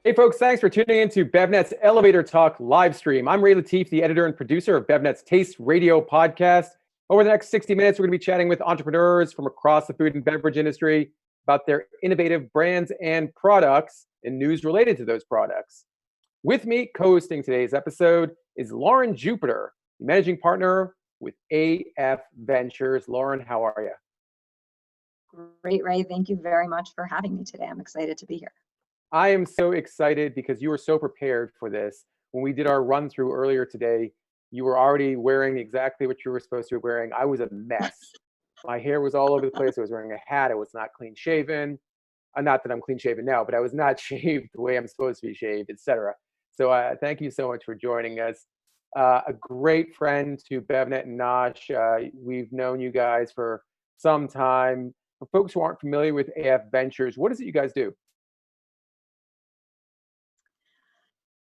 Hey folks, thanks for tuning in to BevNet's Elevator Talk live stream. I'm Ray Latif, the editor and producer of BevNet's Taste Radio podcast. Over the next 60 minutes, we're going to be chatting with entrepreneurs from across the food and beverage industry about their innovative brands and products and news related to those products. With me, co-hosting today's episode, is Lauren Jupiter, the managing partner with AF Ventures. Lauren, how are you? Great, Ray. Thank you very much for having me today. I'm excited to be here. I am so excited because you were so prepared for this. When we did our run through earlier today, you were already wearing exactly what you were supposed to be wearing. I was a mess. My hair was all over the place. I was wearing a hat. I was not clean shaven. Not that I'm clean shaven now, but I was not shaved the way I'm supposed to be shaved, etc. So thank you so much for joining us. A great friend to BevNet and Nosh. We've known you guys for some time. For folks who aren't familiar with AF Ventures, what is it you guys do?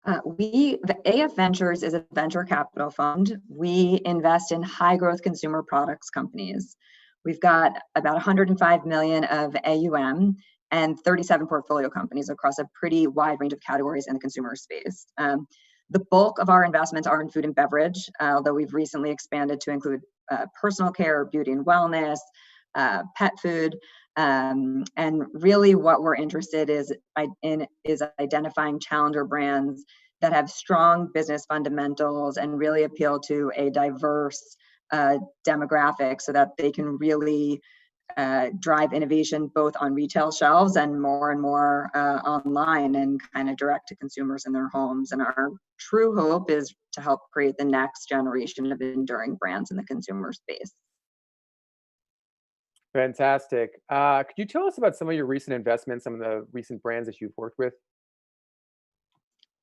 The AF Ventures is a venture capital fund. We invest in high growth consumer products companies. We've got about 105 million of AUM and 37 portfolio companies across a pretty wide range of categories in the consumer space. The bulk of our investments are in food and beverage, although we've recently expanded to include personal care, beauty and wellness, pet food. And really what we're interested in is identifying challenger brands that have strong business fundamentals and really appeal to a diverse demographic so that they can really drive innovation both on retail shelves and more online and kind of direct to consumers in their homes. And our true hope is to help create the next generation of enduring brands in the consumer space. Fantastic. Could you tell us about some of your recent investments, some of the recent brands that you've worked with?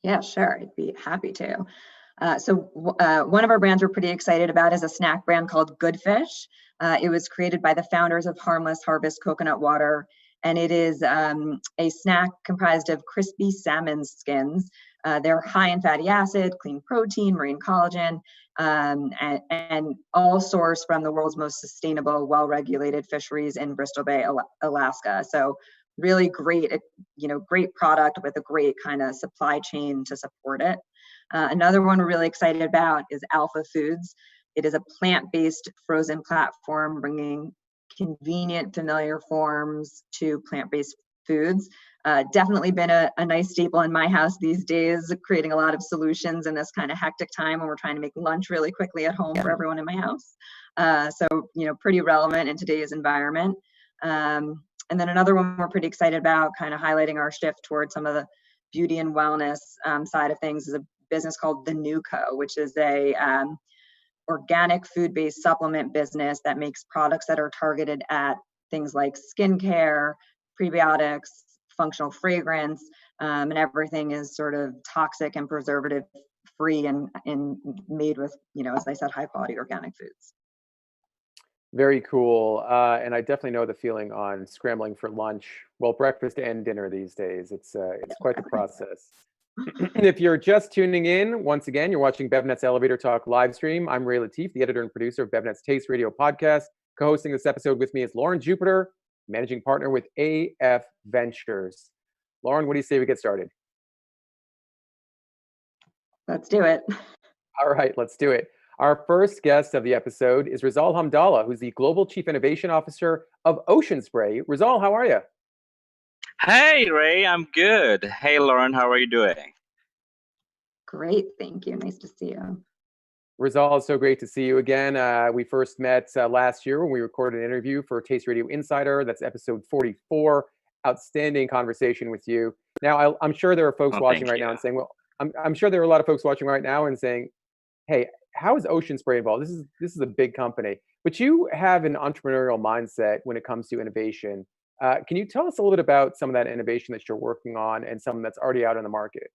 Yeah, sure. I'd be happy to. One of our brands we're pretty excited about is a snack brand called Good Fish. It was created by the founders of Harmless Harvest Coconut Water, and it is a snack comprised of crispy salmon skins. They're high in fatty acid, clean protein, marine collagen, and all sourced from the world's most sustainable, well-regulated fisheries in Bristol Bay, Alaska. So really great, great product with a great kind of supply chain to support it. Another one we're really excited about is Alpha Foods. It is a plant-based frozen platform bringing convenient, familiar forms to plant-based foods. Definitely been a nice staple in my house these days, creating a lot of solutions in this kind of hectic time when we're trying to make lunch really quickly at home for everyone in my house. Pretty relevant in today's environment. And then another one we're pretty excited about, kind of highlighting our shift towards some of the beauty and wellness side of things, is a business called The New Co, which is a organic food-based supplement business that makes products that are targeted at things like skincare, prebiotics, functional fragrance, and everything is sort of toxic and preservative free and made with, as I said, high quality organic foods. Very cool. And I definitely know the feeling on scrambling for lunch, well, breakfast and dinner these days. It's quite the process. If you're just tuning in, once again, you're watching BevNet's Elevator Talk live stream. I'm Ray Latif, the editor and producer of BevNet's Taste Radio podcast. Co-hosting this episode with me is Lauren Jupiter, managing partner with AF Ventures. Lauren, what do you say we get started? Let's do it. All right, let's do it. Our first guest of the episode is Rizal Hamdallah, who's the Global Chief Innovation Officer of Ocean Spray. Rizal, how are you? Hey, Ray, I'm good. Hey, Lauren, how are you doing? Great, thank you. Nice to see you. Rizal, it's so great to see you again. We first met last year when we recorded an interview for Taste Radio Insider. That's episode 44. Outstanding conversation with you. Now, I'm sure there are folks watching right now and saying, well, I'm sure there are a lot of folks watching right now and saying, hey, how is Ocean Spray involved? This is a big company, but you have an entrepreneurial mindset when it comes to innovation. Can you tell us a little bit about some of that innovation that you're working on and some that's already out in the market?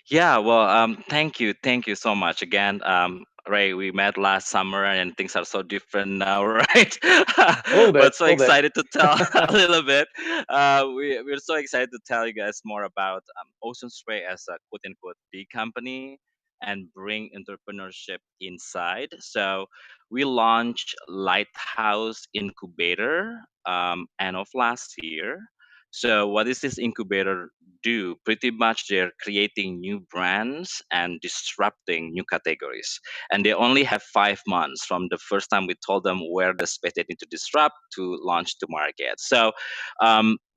Yeah, well, thank you so much again. Ray, we met last summer and things are so different now, right? But so excited to tell a little bit. We're so excited to tell you guys more about Ocean Spray as a quote-unquote big company and bring entrepreneurship inside. So we launched Lighthouse Incubator end of last year. So what does this incubator do? Pretty much they're creating new brands and disrupting new categories. And they only have 5 months from the first time we told them where the space they need to disrupt to launch to market. So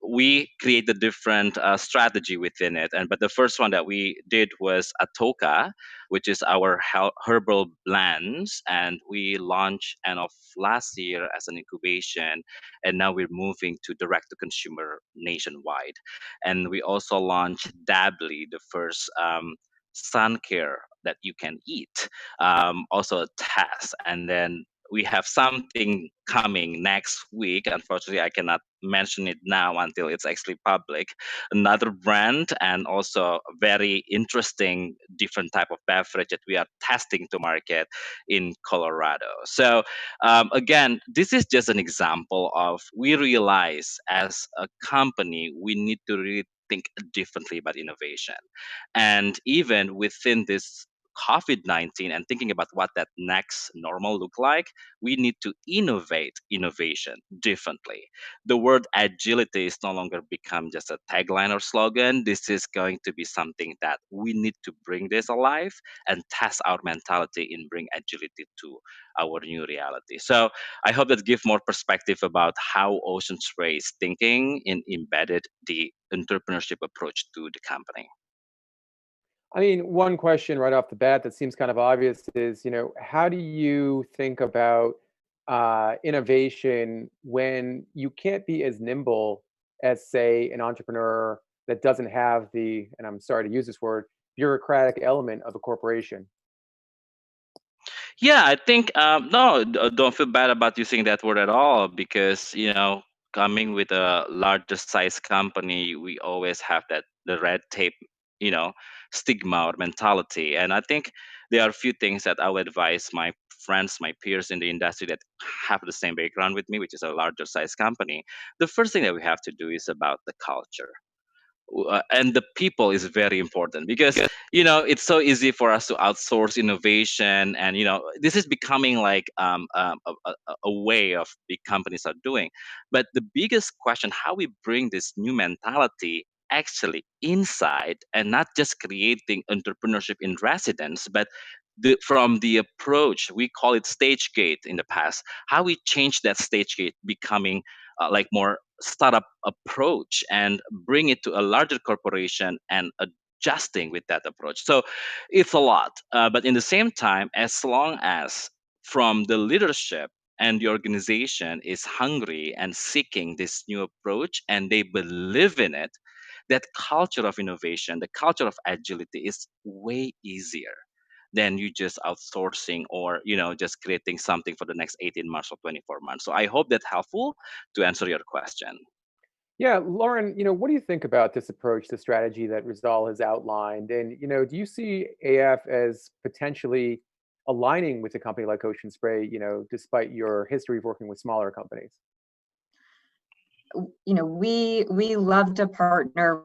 we create a different strategy within it. But the first one that we did was Atoka, which is our herbal blends, and we launched end of last year as an incubation, and now we're moving to direct to consumer nationwide. And we also launched Dably, the first sun care that you can eat, also a test. And then we have something coming next week. Unfortunately, I cannot mention it now until it's actually public. Another brand and also a very interesting different type of beverage that we are testing to market in Colorado. So again, this is just an example of we realize as a company we need to really think differently about innovation, and even within this COVID-19 and thinking about what that next normal look like, we need to innovate innovation differently. The word agility is no longer become just a tagline or slogan. This is going to be something that we need to bring this alive and test our mentality in bring agility to our new reality. So I hope that give more perspective about how Ocean Spray is thinking in embedded the entrepreneurship approach to the company. I mean, one question right off the bat that seems kind of obvious is, how do you think about innovation when you can't be as nimble as, say, an entrepreneur that doesn't have the, and I'm sorry to use this word, bureaucratic element of a corporation? Yeah, I think no, don't feel bad about using that word at all, because coming with a larger size company, we always have that the red tape, you know, stigma or mentality. And I think there are a few things that I would advise my friends, my peers in the industry that have the same background with me, which is a larger size company. The first thing that we have to do is about the culture, and the people is very important, because it's so easy for us to outsource innovation, and this is becoming like a way of big companies are doing. But the biggest question, how we bring this new mentality actually inside, and not just creating entrepreneurship in residence, but from the approach, we call it stage gate in the past, how we change that stage gate becoming like more startup approach and bring it to a larger corporation and adjusting with that approach. So it's a lot, but in the same time, as long as from the leadership and the organization is hungry and seeking this new approach and they believe in it, that culture of innovation, the culture of agility is way easier than you just outsourcing or just creating something for the next 18 months or 24 months. So I hope that's helpful to answer your question. Yeah, Lauren, what do you think about this approach, the strategy that Rizal has outlined? And, do you see AF as potentially aligning with a company like Ocean Spray, despite your history of working with smaller companies? We love to partner.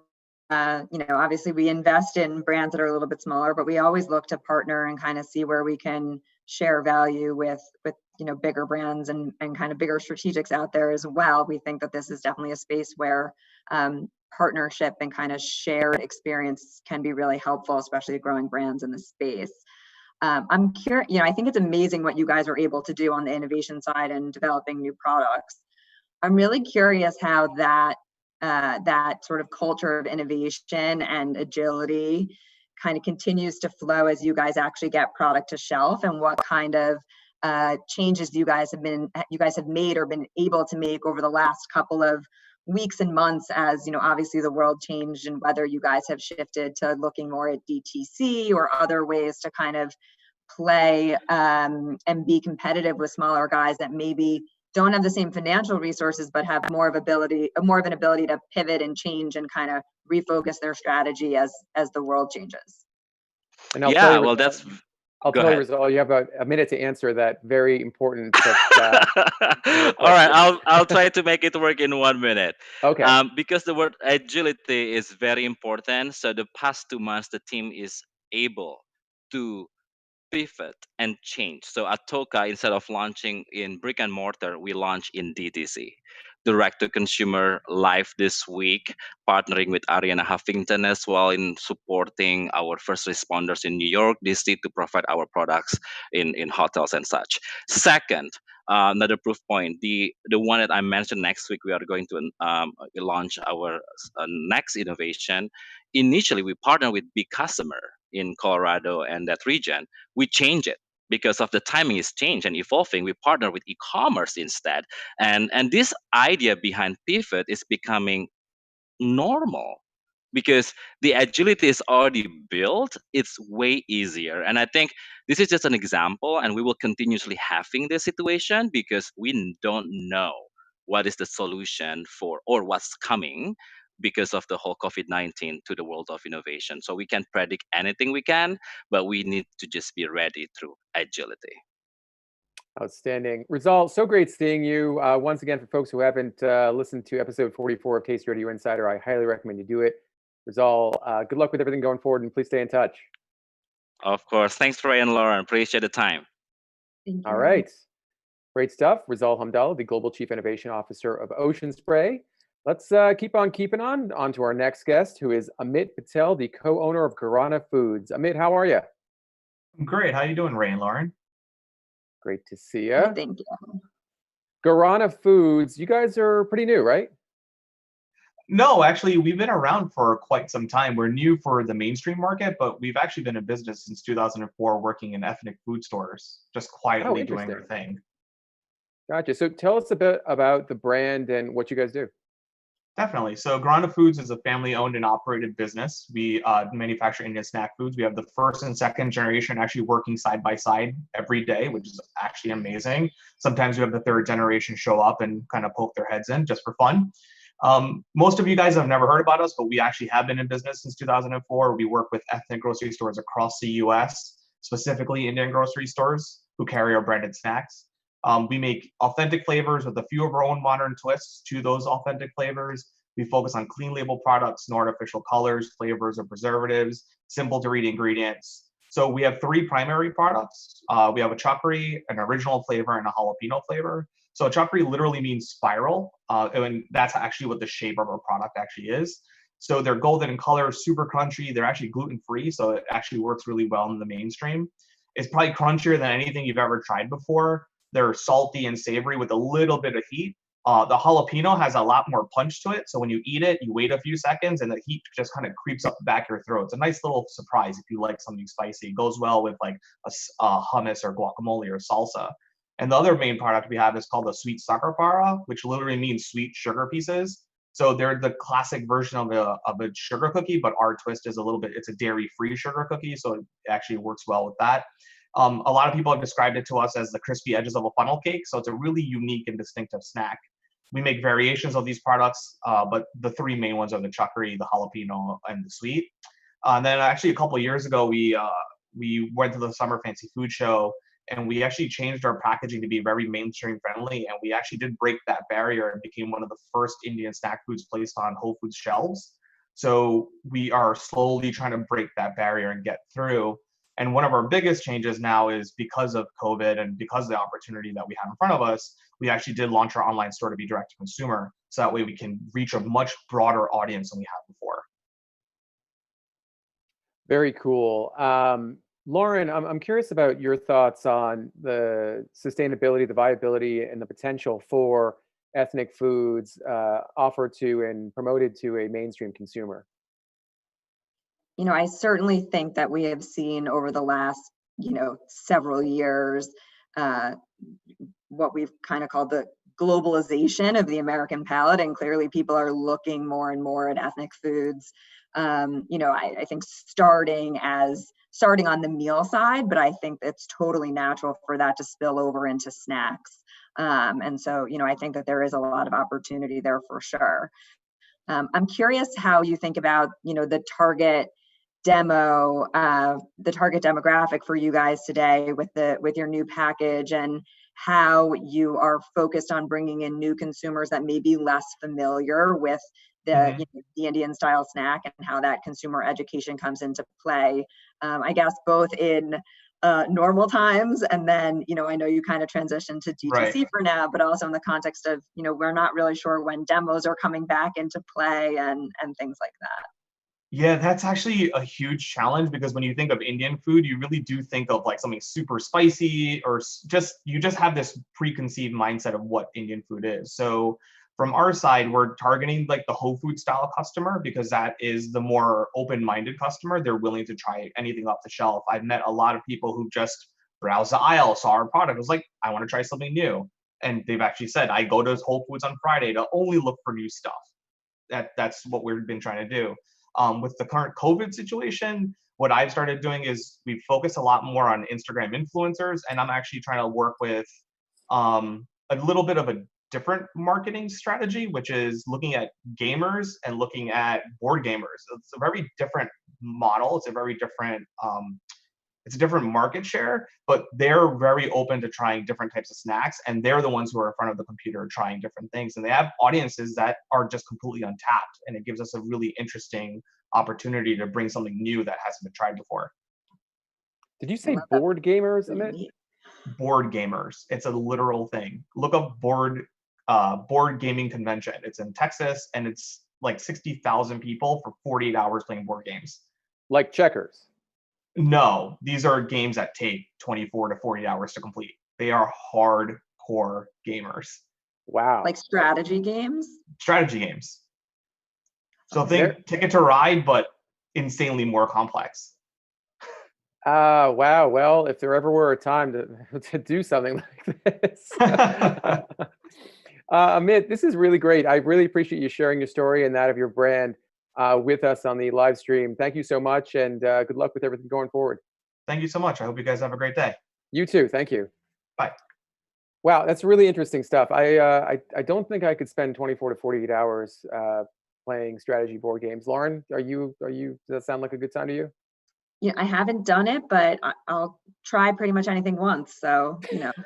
Obviously we invest in brands that are a little bit smaller, but we always look to partner and kind of see where we can share value with bigger brands and kind of bigger strategics out there as well. We think that this is definitely a space where partnership and kind of shared experience can be really helpful, especially growing brands in the space. I'm curious, I think it's amazing what you guys are able to do on the innovation side and developing new products. I'm really curious how that sort of culture of innovation and agility kind of continues to flow as you guys actually get product to shelf, and what kind of changes you guys have made or been able to make over the last couple of weeks and months, as obviously the world changed, and whether you guys have shifted to looking more at DTC or other ways to kind of play and be competitive with smaller guys that maybe don't have the same financial resources, but have more of an ability to pivot and change and kind of refocus their strategy as the world changes. And I'll Yeah, tell you, well, I'll go tell you, ahead. Rizal, you have a minute to answer that very important All right, I'll try to make it work in 1 minute. Okay. Because the word agility is very important. So the past 2 months, the team is able to pivot and change. So Atoka, instead of launching in brick and mortar, we launch in DTC. direct-to-consumer live this week, partnering with Ariana Huffington as well in supporting our first responders in New York, DC, to provide our products in hotels and such. Second, another proof point, the one that I mentioned, next week we are going to launch our next innovation. Initially, we partner with big customer in Colorado and that region. We change it because of the timing is changed and evolving. We partner with e-commerce instead, and this idea behind pivot is becoming normal because the agility is already built. It's way easier, and I think this is just an example, and we will continuously having this situation because we don't know what is the solution for or what's coming because of the whole COVID-19 to the world of innovation. So we can predict anything we can, but we need to just be ready through agility. Outstanding. Rizal, so great seeing you. Once again, for folks who haven't listened to episode 44 of Taste Radio Insider, I highly recommend you do it. Rizal, good luck with everything going forward, and please stay in touch. Of course. Thanks, Ray and Lauren. Appreciate the time. Thank you. All right. Great stuff. Rizal Hamdallah, the Global Chief Innovation Officer of Ocean Spray. Let's keep on keeping on to our next guest, who is Amit Patel, the co-owner of Guarana Foods. Amit, how are you? I'm great. How you doing, Ray and Lauren? Great to see you. Thank you. Guarana Foods, you guys are pretty new, right? No, actually, we've been around for quite some time. We're new for the mainstream market, but we've actually been in business since 2004, working in ethnic food stores, just quietly doing our thing. Gotcha. So tell us a bit about the brand and what you guys do. Definitely. So Guarana Foods is a family-owned and operated business. We manufacture Indian snack foods. We have the first and second generation actually working side by side every day, which is actually amazing. Sometimes we have the third generation show up and kind of poke their heads in just for fun. Most of you guys have never heard about us, but we actually have been in business since 2004. We work with ethnic grocery stores across the US, specifically Indian grocery stores who carry our branded snacks. We make authentic flavors with a few of our own modern twists to those authentic flavors. We focus on clean label products, no artificial colors, flavors, or preservatives, simple to read ingredients. So we have three primary products. We have a chakri, an original flavor, and a jalapeno flavor. So a chakri literally means spiral, and that's actually what the shape of our product actually is. So they're golden in color, super crunchy. They're actually gluten-free, so it actually works really well in the mainstream. It's probably crunchier than anything you've ever tried before. They're salty and savory with a little bit of heat. The jalapeno has a lot more punch to it. So when you eat it, you wait a few seconds and the heat just kind of creeps up the back of your throat. It's a nice little surprise if you like something spicy. It goes well with like a hummus or guacamole or salsa. And the other main product we have is called the sweet sakarpara, which literally means sweet sugar pieces. So they're the classic version of a sugar cookie, but our twist is it's a dairy-free sugar cookie. So it actually works well with that. A lot of people have described it to us as the crispy edges of a funnel cake. So it's a really unique and distinctive snack. We make variations of these products, but the three main ones are the chakri, the jalapeno, and the sweet. And then actually a couple of years ago, we went to the Summer Fancy Food Show, and we actually changed our packaging to be very mainstream friendly. And we actually did break that barrier and became one of the first Indian snack foods placed on Whole Foods shelves. So we are slowly trying to break that barrier and get through. And one of our biggest changes now is because of COVID and because of the opportunity that we have in front of us, we actually did launch our online store to be direct to consumer. So that way we can reach a much broader audience than we had before. Very cool. Lauren, I'm curious about your thoughts on the sustainability, the viability, and the potential for ethnic foods offered to and promoted to a mainstream consumer. You know, I certainly think that we have seen over the last, several years, what we've kind of called the globalization of the American palate, and clearly people are looking more and more at ethnic foods. I think starting on the meal side, but I think it's totally natural for that to spill over into snacks. And so, I think that there is a lot of opportunity there for sure. I'm curious how you think about, the target demographic for you guys today with your new package, and how you are focused on bringing in new consumers that may be less familiar with the Indian style snack, and how that consumer education comes into play. I guess both in normal times. And then, I know you kind of transitioned to DTC for now, but also in the context of, we're not really sure when demos are coming back into play and things like that. Yeah, that's actually a huge challenge, because when you think of Indian food, you really do think of like something super spicy, or you just have this preconceived mindset of what Indian food is. So from our side, we're targeting like the whole food style customer, because that is the more open-minded customer. They're willing to try anything off the shelf. I've met a lot of people who just browse the aisle, saw our product, was like, I want to try something new. And they've actually said, I go to Whole Foods on Friday to only look for new stuff. That's what we've been trying to do. With the current COVID situation, what I've started doing is we focus a lot more on Instagram influencers, and I'm actually trying to work with a little bit of a different marketing strategy, which is looking at gamers and looking at board gamers. It's a very different model. It's a very different it's a different market share, but they're very open to trying different types of snacks, and they're the ones who are in front of the computer trying different things. And they have audiences that are just completely untapped, and it gives us a really interesting opportunity to bring something new that hasn't been tried before. Did you say board gamers, Amit? Board gamers. It's a literal thing. Look up board gaming convention. It's in Texas, and it's like 60,000 people for 48 hours playing board games. Like checkers? No, these are games that take 24 to 40 hours to complete. They are hardcore gamers. Wow. Like strategy games? Strategy games. So think Ticket to Ride, but insanely more complex. Wow. Well, if there ever were a time to do something like this. Amit, this is really great. I really appreciate you sharing your story and that of your brand with us on the live stream. Thank you so much, and good luck with everything going forward. Thank you so much. I hope you guys have a great day. You too. Thank you. Bye. Wow, that's really interesting stuff. I don't think I could spend 24 to 48 hours playing strategy board games. Lauren, does that sound like a good time to you? Yeah, I haven't done it, but I'll try pretty much anything once. So,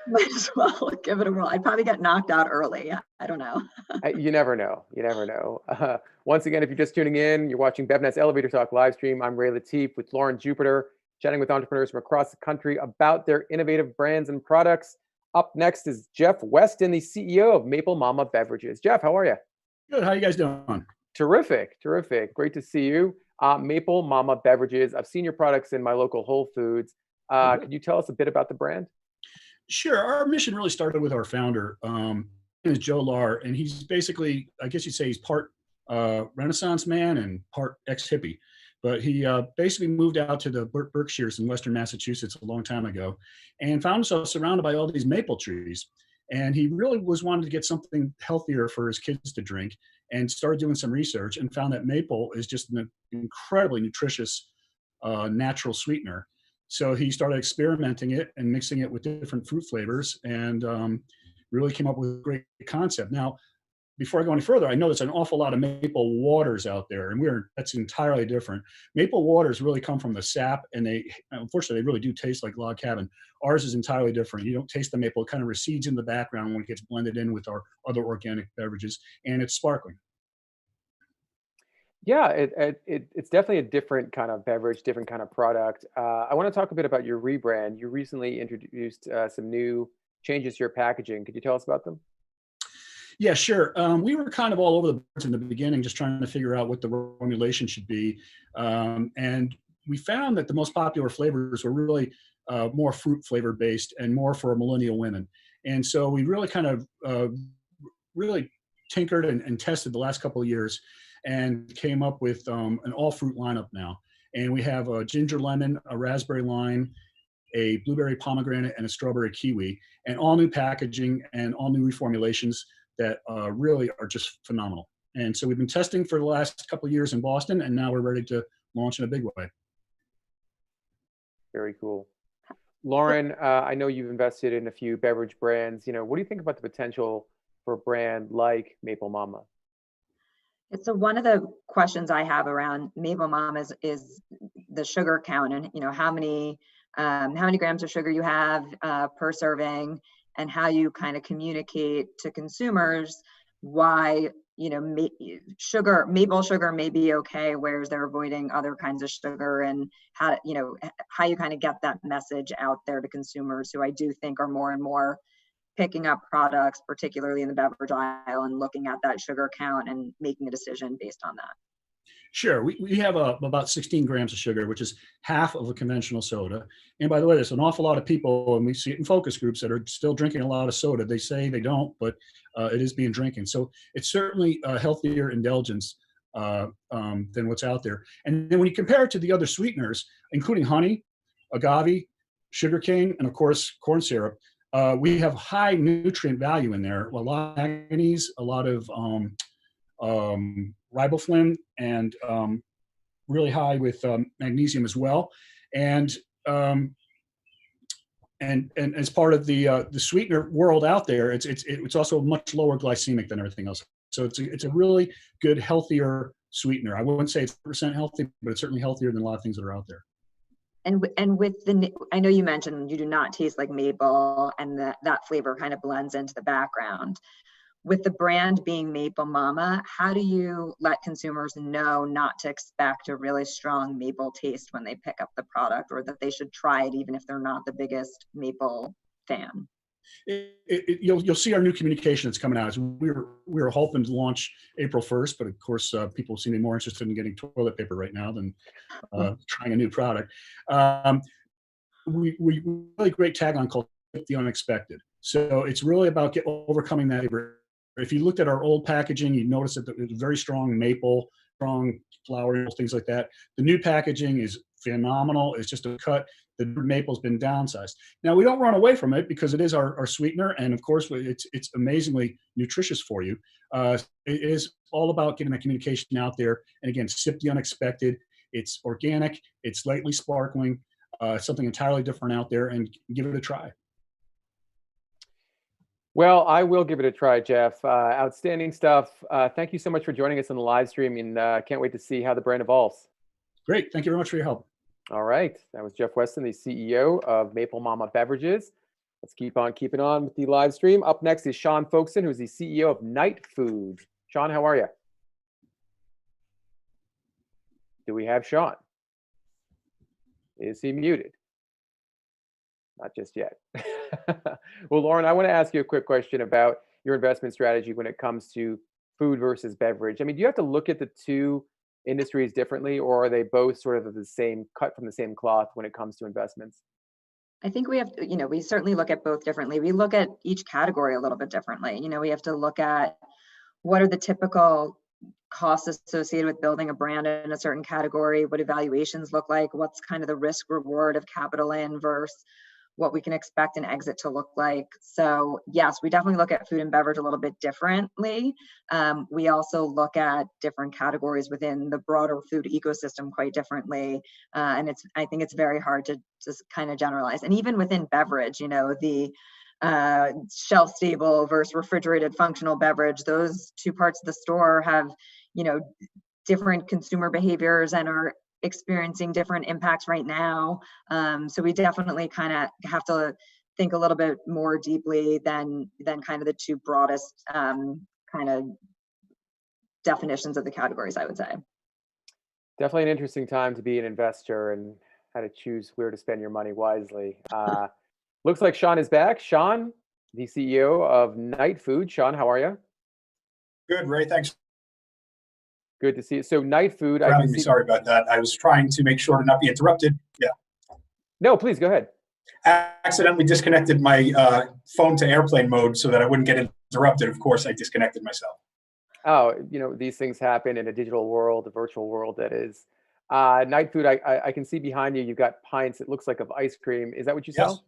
might as well give it a whirl. I'd probably get knocked out early. I don't know. You never know. You never know. Once again, if you're just tuning in, you're watching BevNet's Elevator Talk live stream. I'm Ray Latif with Lauren Jupiter, chatting with entrepreneurs from across the country about their innovative brands and products. Up next is Jeff Weston, the CEO of Maple Mama Beverages. Jeff, how are you? Good. How you guys doing? Terrific. Terrific. Great to see you. Maple Mama Beverages. I've seen your products in my local Whole Foods. Could you tell us a bit about the brand? Sure. Our mission really started with our founder. His name is Joe Lar, and he's basically, I guess you'd say, he's part Renaissance man and part ex-hippie. But he basically moved out to the Berkshires in Western Massachusetts a long time ago, and found himself surrounded by all these maple trees. And he really wanted to get something healthier for his kids to drink, and started doing some research and found that maple is just an incredibly nutritious natural sweetener. So he started experimenting it and mixing it with different fruit flavors, and really came up with a great concept. Now, before I go any further, I know there's an awful lot of maple waters out there, and that's entirely different. Maple waters really come from the sap, and unfortunately, they really do taste like log cabin. Ours is entirely different. You don't taste the maple. It kind of recedes in the background when it gets blended in with our other organic beverages, and it's sparkling. Yeah, it's definitely a different kind of beverage, different kind of product. I want to talk a bit about your rebrand. You recently introduced some new changes to your packaging. Could you tell us about them? Yeah, sure. We were kind of all over the boards in the beginning, just trying to figure out what the formulation should be. And we found that the most popular flavors were really more fruit flavor based and more for millennial women. And so we really kind of really tinkered and tested the last couple of years, and came up with an all fruit lineup now. And we have a ginger lemon, a raspberry lime, a blueberry pomegranate, and a strawberry kiwi, and all new packaging and all new reformulations that really are just phenomenal. And so we've been testing for the last couple of years in Boston, and now we're ready to launch in a big way. Very cool. Lauren, I know you've invested in a few beverage brands. What do you think about the potential for a brand like Maple Mama? So one of the questions I have around Maple Mama is the sugar count, and how many grams of sugar you have per serving, and how you kind of communicate to consumers why sugar, maple sugar may be okay, whereas they're avoiding other kinds of sugar, and how you kind of get that message out there to consumers who I do think are more and more picking up products, particularly in the beverage aisle, and looking at that sugar count and making a decision based on that. Sure. We have about 16 grams of sugar, which is half of a conventional soda. And by the way, there's an awful lot of people, and we see it in focus groups, that are still drinking a lot of soda. They say they don't, but it is being drinking. So it's certainly a healthier indulgence than what's out there. And then when you compare it to the other sweeteners, including honey, agave, sugarcane, and of course, corn syrup, we have high nutrient value in there. A lot of manganese, a lot of riboflavin, and really high with magnesium as well. And as part of the sweetener world out there, it's also much lower glycemic than everything else. So it's a really good, healthier sweetener. I wouldn't say it's 100% healthy, but it's certainly healthier than a lot of things that are out there. And with I know you mentioned you do not taste like maple, and that flavor kind of blends into the background. With the brand being Maple Mama, how do you let consumers know not to expect a really strong maple taste when they pick up the product, or that they should try it even if they're not the biggest maple fan? You'll see our new communication that's coming out. We were hoping to launch April 1st, but of course, people seem to be more interested in getting toilet paper right now than trying a new product. We really great tagline called "The Unexpected." So it's really about overcoming that. If you looked at our old packaging, you'd notice that it was very strong maple, strong flour, things like that. The new packaging is phenomenal. It's just a cut. The maple's been downsized. Now, we don't run away from it because it is our sweetener, and of course, it's amazingly nutritious for you. It is all about getting that communication out there. And again, sip the unexpected. It's organic. It's lightly sparkling. Something entirely different out there, and give it a try. Well, I will give it a try, Jeff. Outstanding stuff. Thank you so much for joining us on the live stream, and can't wait to see how the brand evolves. Great. Thank you very much for your help. All right. That was Jeff Weston, the CEO of Maple Mama Beverages. Let's keep on keeping on with the live stream. Up next is Sean Folkson, who's the CEO of Night Food. Sean, how are you? Do we have Sean? Is he muted? Not just yet. Well, Lauren, I want to ask you a quick question about your investment strategy when it comes to food versus beverage. I mean, do you have to look at the two industries differently, or are they both sort of the same, cut from the same cloth when it comes to investments? I think we have to, we certainly look at both differently. We look at each category a little bit differently. We have to look at what are the typical costs associated with building a brand in a certain category, what evaluations look like, what's kind of the risk reward of capital in versus what we can expect an exit to look like. So yes, we definitely look at food and beverage a little bit differently. We also look at different categories within the broader food ecosystem quite differently. And I think it's very hard to just kind of generalize. And even within beverage, the shelf stable versus refrigerated functional beverage, those two parts of the store have, different consumer behaviors and are experiencing different impacts right now. So we definitely kind of have to think a little bit more deeply than kind of the two broadest kind of definitions of the categories, I would say. Definitely an interesting time to be an investor and how to choose where to spend your money wisely. Looks like Sean is back. Sean, the CEO of Night Food. Sean, how are you? Good, Ray. Thanks. Good to see you. So Night Food. Sorry about that. I was trying to make sure to not be interrupted. Yeah. No, please go ahead. I accidentally disconnected my phone to airplane mode so that I wouldn't get interrupted. Of course, I disconnected myself. Oh, these things happen in a digital world, a virtual world that is. Night Food, I can see behind you, you've got pints, it looks like, of ice cream. Is that what you sell? Yes.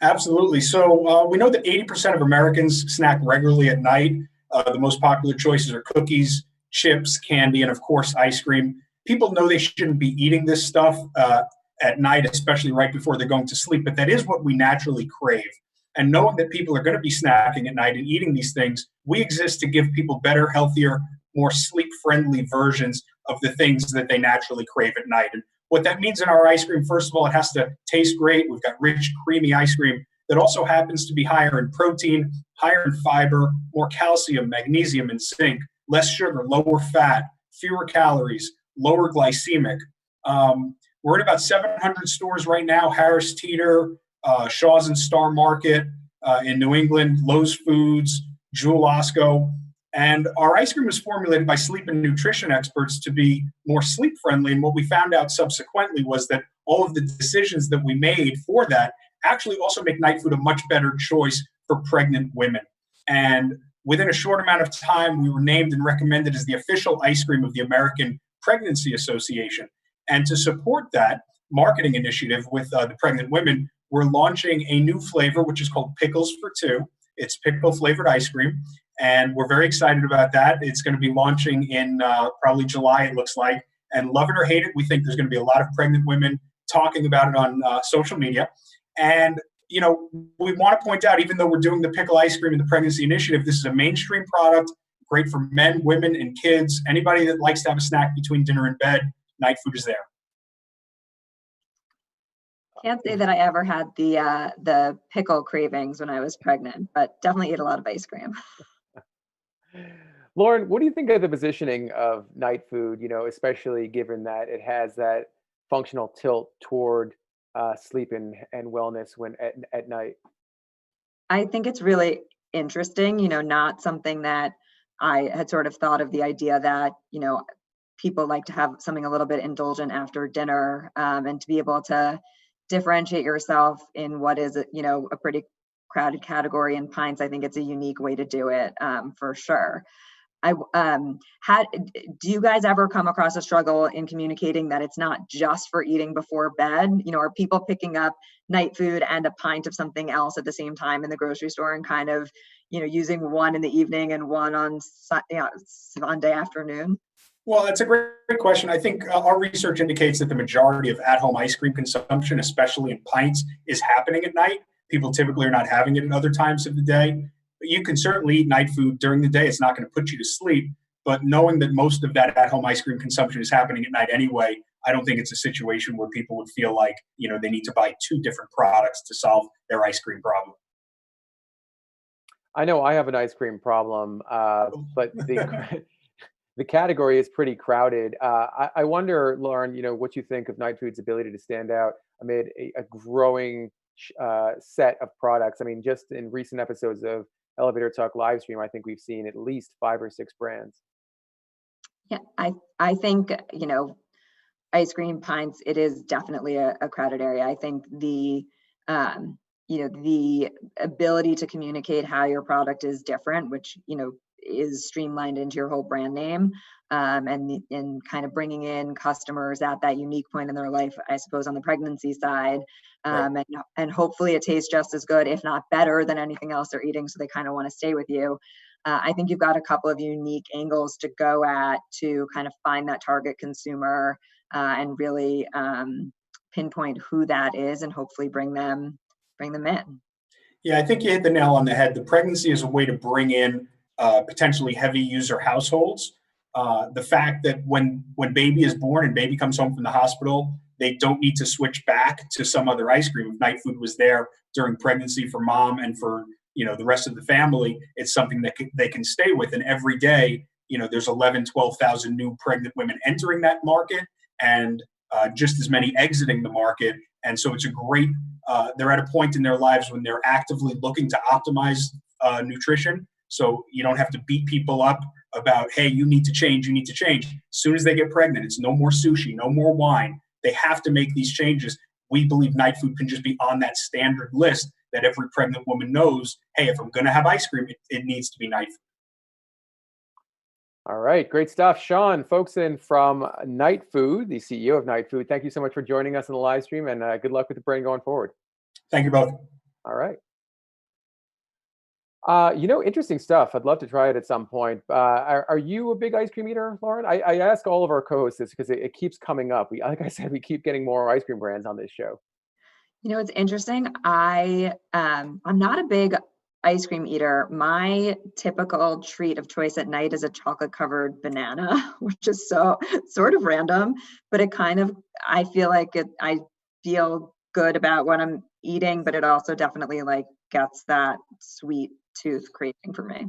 Absolutely. So we know that 80% of Americans snack regularly at night. The most popular choices are cookies, chips, candy, and of course, ice cream. People know they shouldn't be eating this stuff at night, especially right before they're going to sleep, but that is what we naturally crave. And knowing that people are going to be snacking at night and eating these things, we exist to give people better, healthier, more sleep-friendly versions of the things that they naturally crave at night. And what that means in our ice cream, first of all, it has to taste great. We've got rich, creamy ice cream that also happens to be higher in protein, higher in fiber, more calcium, magnesium, and zinc, less sugar, lower fat, fewer calories, lower glycemic. We're in about 700 stores right now: Harris Teeter, Shaw's and Star Market in New England, Lowe's Foods, Jewel Osco. And our ice cream was formulated by sleep and nutrition experts to be more sleep friendly. And what we found out subsequently was that all of the decisions that we made for that actually also make Night Food a much better choice for pregnant women. And within a short amount of time, we were named and recommended as the official ice cream of the American Pregnancy Association. And to support that marketing initiative with the pregnant women, we're launching a new flavor, which is called Pickles for Two. It's pickle flavored ice cream. And we're very excited about that. It's going to be launching in probably July, it looks like. And love it or hate it, we think there's going to be a lot of pregnant women talking about it on social media. And, you know, we want to point out, even though we're doing the pickle ice cream in the pregnancy initiative, this is a mainstream product, great for men, women, and kids. Anybody that likes to have a snack between dinner and bed, Night Food is there. Can't say that I ever had the pickle cravings when I was pregnant, but definitely ate a lot of ice cream. Lauren, what do you think of the positioning of Night Food, you know, especially given that it has that functional tilt toward sleep and wellness when at night? I think it's really interesting, you know, not something that I had sort of thought of, the idea that, you know, people like to have something a little bit indulgent after dinner, and to be able to differentiate yourself in what is, you know, a pretty crowded category in pints. I think it's a unique way to do it, for sure. Do you guys ever come across a struggle in communicating that it's not just for eating before bed? You know, are people picking up Night Food and a pint of something else at the same time in the grocery store and kind of, you know, using one in the evening and one on Sunday afternoon? Well, that's a great question. I think our research indicates that the majority of at-home ice cream consumption, especially in pints, is happening at night. People typically are not having it at other times of the day. But you can certainly eat Night Food during the day. It's not going to put you to sleep. But knowing that most of that at-home ice cream consumption is happening at night anyway, I don't think it's a situation where people would feel like, you know, they need to buy two different products to solve their ice cream problem. I know I have an ice cream problem, but the category is pretty crowded. I wonder, Lauren, you know, what you think of Night Food's ability to stand out amid a growing set of products. I mean, just in recent episodes of Elevator Talk Livestream, I think we've seen at least 5 or 6 brands. Yeah, I think, you know, ice cream pints, it is definitely a crowded area. I think the you know, the ability to communicate how your product is different, which, you know, is streamlined into your whole brand name, and kind of bringing in customers at that unique point in their life, I suppose, on the pregnancy side, right. And hopefully it tastes just as good, if not better, than anything else they're eating, so they kind of want to stay with you. I think you've got a couple of unique angles to go at to kind of find that target consumer, and really pinpoint who that is, and hopefully bring them in. Yeah, I think you hit the nail on the head. The pregnancy is a way to bring in potentially heavy user households. The fact that when baby is born and baby comes home from the hospital, they don't need to switch back to some other ice cream. If Night Food was there during pregnancy for mom and for, you know, the rest of the family, it's something that they can stay with. And every day, you know, there's 12,000 new pregnant women entering that market, and just as many exiting the market. And so it's a great, they're at a point in their lives when they're actively looking to optimize nutrition. So you don't have to beat people up about, hey, you need to change, you need to change. As soon as they get pregnant, it's no more sushi, no more wine. They have to make these changes. We believe Night Food can just be on that standard list that every pregnant woman knows, hey, if I'm going to have ice cream, it needs to be Night Food. All right, great stuff. Sean Folkson from Night Food, the CEO of Night Food. Thank you so much for joining us in the live stream, and good luck with the brand going forward. Thank you both. All right. You know, interesting stuff. I'd love to try it at some point. Are you a big ice cream eater, Lauren? I ask all of our co-hosts this because it keeps coming up. Like I said, we keep getting more ice cream brands on this show. You know, it's interesting. I'm not a big ice cream eater. My typical treat of choice at night is a chocolate covered banana, which is so sort of random, but it kind of, I feel like I feel good about what I'm eating, but it also definitely like gets that sweet tooth craving for me.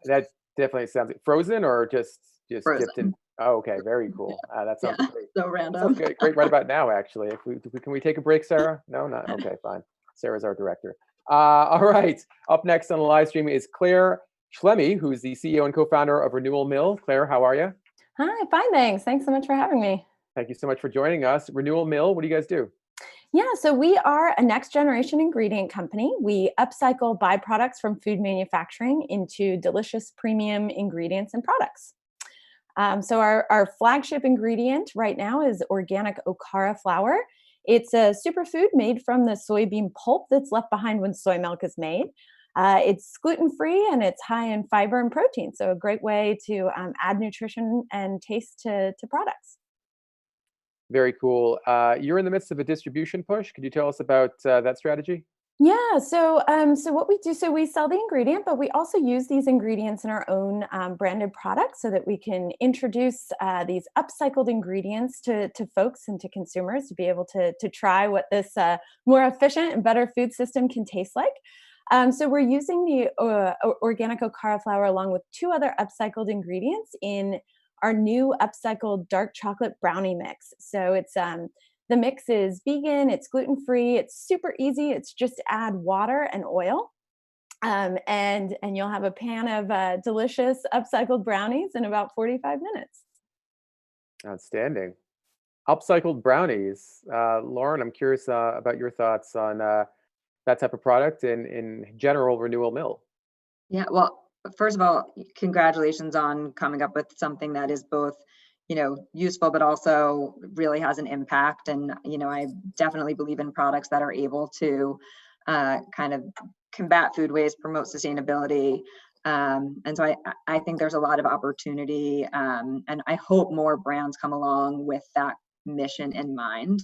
That definitely sounds frozen or just Frozen. dipped in. Oh, okay, very cool. That sounds great. So That random. sounds great right about now, actually. Can we take a break, Sarah? No, not okay. Fine. Sarah's our director. All right. Up next on the live stream is Claire Schlemme, who's the CEO and co-founder of Renewal Mill. Claire, how are you? Hi, fine, thanks. Thanks so much for having me. Thank you so much for joining us. Renewal Mill, what do you guys do? Yeah, so we are a next generation ingredient company. We upcycle byproducts from food manufacturing into delicious premium ingredients and products. So our flagship ingredient right now is organic Okara flour. It's a superfood made from the soybean pulp that's left behind when soy milk is made. It's gluten-free and it's high in fiber and protein, so a great way to add nutrition and taste to products. Very cool. You're in the midst of a distribution push. Could you tell us about that strategy? Yeah, so what we do, so we sell the ingredient, but we also use these ingredients in our own branded products so that we can introduce these upcycled ingredients to folks and to consumers to be able to try what this more efficient and better food system can taste like. So we're using the organic Okara flour along with 2 other upcycled ingredients in our new upcycled dark chocolate brownie mix. So it's the mix is vegan, it's gluten-free, it's super easy. It's just add water and oil. And you'll have a pan of delicious upcycled brownies in about 45 minutes. Outstanding. Upcycled brownies. Lauren, I'm curious about your thoughts on that type of product and in general Renewal Mill. Yeah, well, first of all, congratulations on coming up with something that is both, useful, but also really has an impact. And, I definitely believe in products that are able to kind of combat food waste, promote sustainability. And so I think there's a lot of opportunity, and I hope more brands come along with that mission in mind.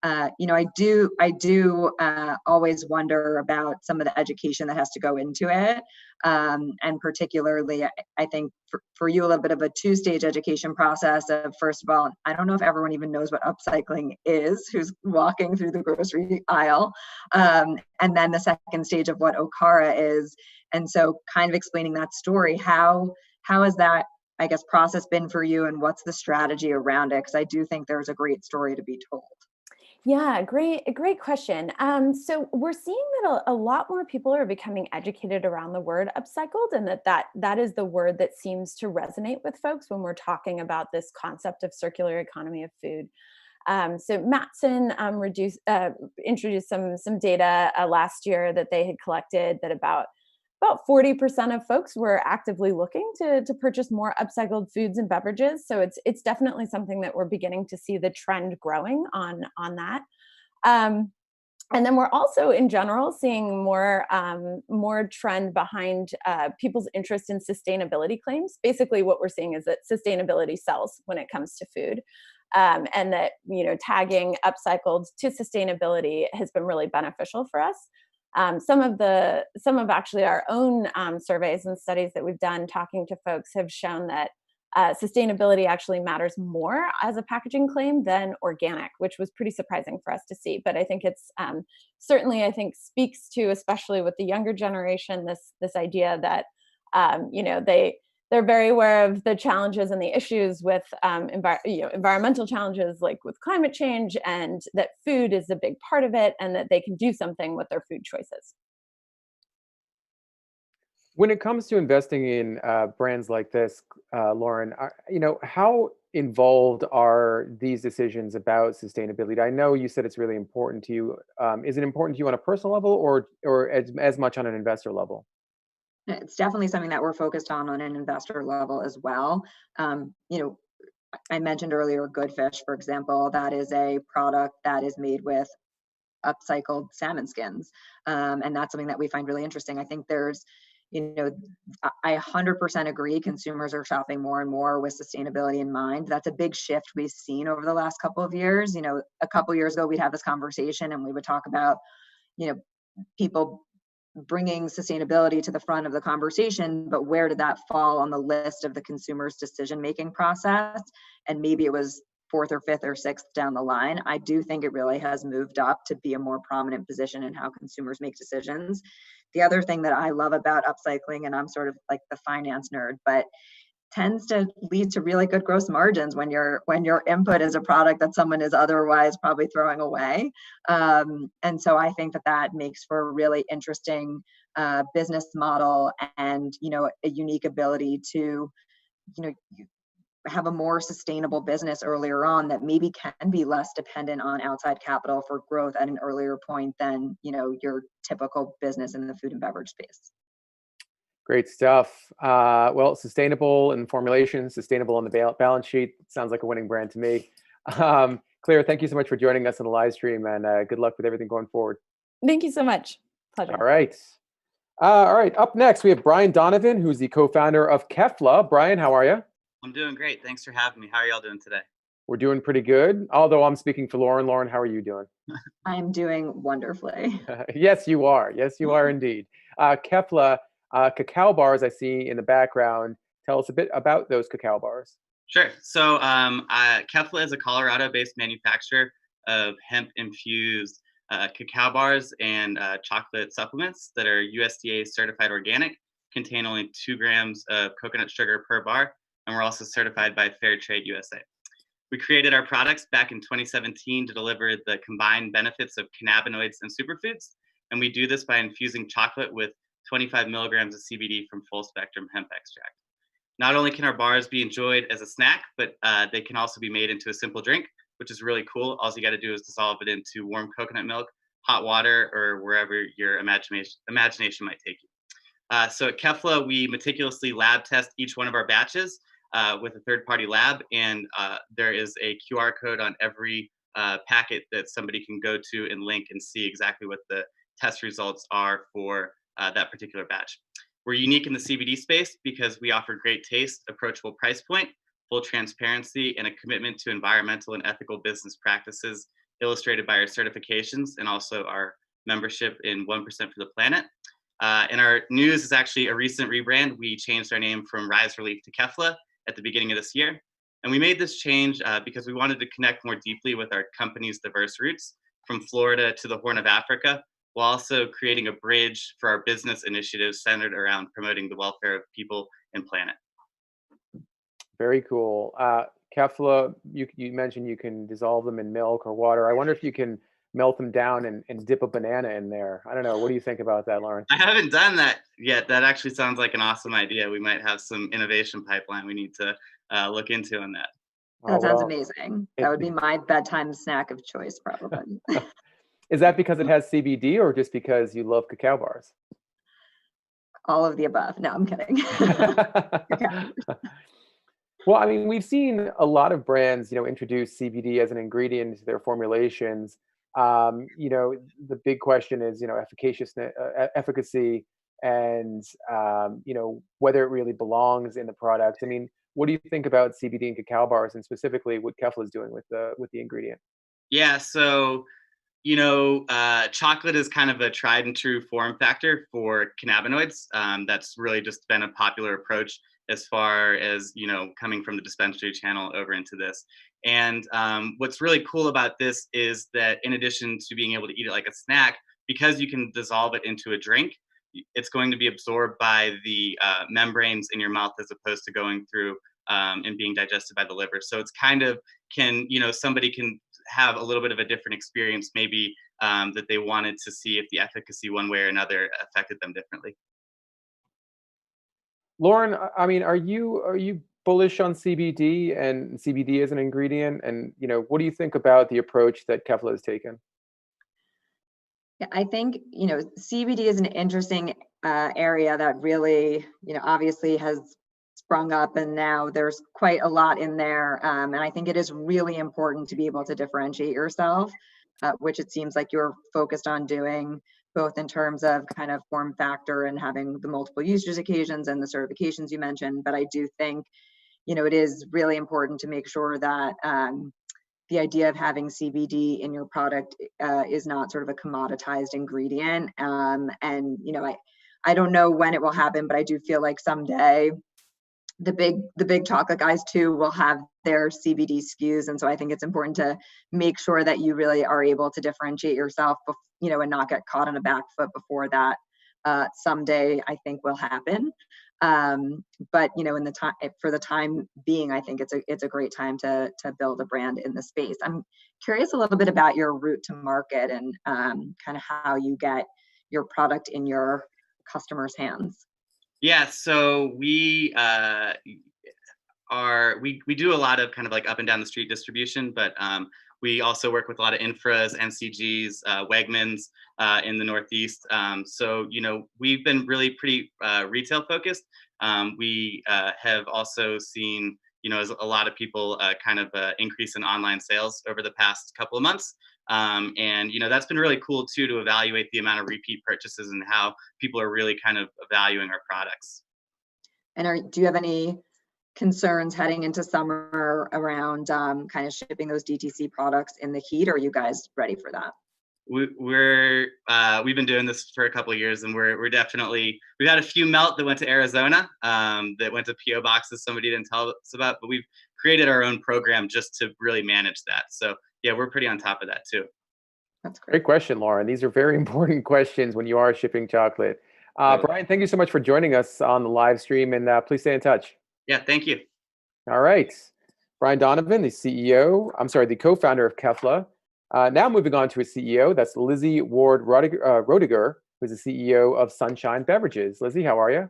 I do always wonder about some of the education that has to go into it. And particularly, I think for you, a little bit of a 2-stage education process of, first of all, I don't know if everyone even knows what upcycling is, who's walking through the grocery aisle. And then the second stage of what Okara is. And so kind of explaining that story, how has that, I guess, process been for you, and what's the strategy around it? Because I do think there's a great story to be told. Yeah, great question. So we're seeing that a lot more people are becoming educated around the word upcycled, and that is the word that seems to resonate with folks when we're talking about this concept of circular economy of food. So Matson introduced some data last year that they had collected that about 40% of folks were actively looking to purchase more upcycled foods and beverages. So it's definitely something that we're beginning to see the trend growing on that. And then we're also in general seeing more trend behind people's interest in sustainability claims. Basically what we're seeing is that sustainability sells when it comes to food. And that, tagging upcycled to sustainability has been really beneficial for us. Some of actually our own surveys and studies that we've done talking to folks have shown that sustainability actually matters more as a packaging claim than organic, which was pretty surprising for us to see. But I think it's certainly, I think, speaks to, especially with the younger generation, this idea that they're very aware of the challenges and the issues with environmental challenges, like with climate change, and that food is a big part of it, and that they can do something with their food choices. When it comes to investing in brands like this, Lauren, how involved are these decisions about sustainability? I know you said it's really important to you. Is it important to you on a personal level, or as much on an investor level? It's definitely something that we're focused on an investor level as well. I mentioned earlier Goodfish, for example. That is a product that is made with upcycled salmon skins, and that's something that we find really interesting. I think there's, I 100% agree. Consumers are shopping more and more with sustainability in mind. That's a big shift we've seen over the last couple of years. A couple of years ago, we'd have this conversation and we would talk about, people bringing sustainability to the front of the conversation, but where did that fall on the list of the consumer's decision-making process? And maybe it was fourth or fifth or sixth down the line. I do think it really has moved up to be a more prominent position in how consumers make decisions. The other thing that I love about upcycling, and I'm sort of like the finance nerd, but tends to lead to really good gross margins when your input is a product that someone is otherwise probably throwing away. And so I think that makes for a really interesting business model, and a unique ability to have a more sustainable business earlier on that maybe can be less dependent on outside capital for growth at an earlier point than your typical business in the food and beverage space. Great stuff. Well, sustainable in formulation, sustainable on the balance sheet. Sounds like a winning brand to me. Claire, thank you so much for joining us on the live stream, and good luck with everything going forward. Thank you so much. Pleasure. All right. All right. Up next, we have Brian Donovan, who's the co-founder of Kefla. Brian, how are you? I'm doing great. Thanks for having me. How are y'all doing today? We're doing pretty good. Although I'm speaking for Lauren. Lauren, how are you doing? I'm doing wonderfully. Yes, you are. Yes, you are indeed. Kefla, cacao bars I see in the background. Tell us a bit about those cacao bars. Sure. So Kefla is a Colorado-based manufacturer of hemp-infused cacao bars and chocolate supplements that are USDA certified organic, contain only 2 grams of coconut sugar per bar, and we're also certified by Fair Trade USA. We created our products back in 2017 to deliver the combined benefits of cannabinoids and superfoods, and we do this by infusing chocolate with 25 milligrams of CBD from full spectrum hemp extract. Not only can our bars be enjoyed as a snack, but they can also be made into a simple drink, which is really cool. All you got to do is dissolve it into warm coconut milk, hot water, or wherever your imagination might take you. So at Kefla, we meticulously lab test each one of our batches with a third-party lab, and there is a QR code on every packet that somebody can go to and link and see exactly what the test results are for that particular batch. We're unique in the CBD space because we offer great taste, approachable price point, full transparency, and a commitment to environmental and ethical business practices illustrated by our certifications and also our membership in 1% for the Planet. And our news is actually a recent rebrand. We changed our name from Rise Relief to Kefla at the beginning of this year. And we made this change because we wanted to connect more deeply with our company's diverse roots from Florida to the Horn of Africa, while also creating a bridge for our business initiatives centered around promoting the welfare of people and planet. Very cool. Kefla, you mentioned you can dissolve them in milk or water. I wonder if you can melt them down and dip a banana in there. I don't know. What do you think about that, Lauren? I haven't done that yet. That actually sounds like an awesome idea. We might have some innovation pipeline we need to look into on that. That sounds amazing. That would be my bedtime snack of choice, probably. Is that because it has CBD or just because you love cacao bars? All of the above. No, I'm kidding. Well, I mean, we've seen a lot of brands, introduce CBD as an ingredient into their formulations. The big question is, efficacy and, whether it really belongs in the product. I mean, what do you think about CBD and cacao bars, and specifically what Kefla is doing with the ingredient? Yeah, so chocolate is kind of a tried and true form factor for cannabinoids. That's really just been a popular approach as far as, coming from the dispensary channel over into this. And what's really cool about this is that in addition to being able to eat it like a snack, because you can dissolve it into a drink, it's going to be absorbed by the membranes in your mouth as opposed to going through and being digested by the liver. So it's kind of somebody can have a little bit of a different experience, maybe that they wanted to see if the efficacy one way or another affected them differently. Lauren, I mean, are you bullish on CBD and CBD as an ingredient? And, what do you think about the approach that Kefla has taken? Yeah, I think, CBD is an interesting area that really, obviously has sprung up, and now there's quite a lot in there. And I think it is really important to be able to differentiate yourself, which it seems like you're focused on doing, both in terms of kind of form factor and having the multiple usage occasions and the certifications you mentioned. But I do think, it is really important to make sure that the idea of having CBD in your product is not sort of a commoditized ingredient. And, I don't know when it will happen, but I do feel like someday the big chocolate guys too will have their CBD SKUs, and so I think it's important to make sure that you really are able to differentiate yourself, and not get caught on a back foot before that someday I think will happen. But in the time, for the time being, I think it's a great time to build a brand in the space. I'm curious a little bit about your route to market and kind of how you get your product in your customers' hands. Yeah, so we do a lot of kind of like up and down the street distribution, but we also work with a lot of infras, NCGs, Wegmans in the Northeast. So we've been really pretty retail focused. We have also seen as a lot of people kind of increase in online sales over the past couple of months. And that's been really cool too, to evaluate the amount of repeat purchases and how people are really kind of valuing our products. And do you have any concerns heading into summer around kind of shipping those DTC products in the heat, or are you guys ready for that? We've been doing this for a couple of years, and we're definitely, we've had a few melt that went to Arizona, that went to PO boxes somebody didn't tell us about, but we've created our own program just to really manage that. So yeah, we're pretty on top of that too. That's great question, Lauren. These are very important questions when you are shipping chocolate. Brian, thank you so much for joining us on the live stream, and please stay in touch. Yeah, thank you. All right. Brian Donovan, the co-founder of Kefla. Now moving on to a CEO, that's Lizzie Ward Rodiger, who's the CEO of Sunshine Beverages. Lizzie, how are you?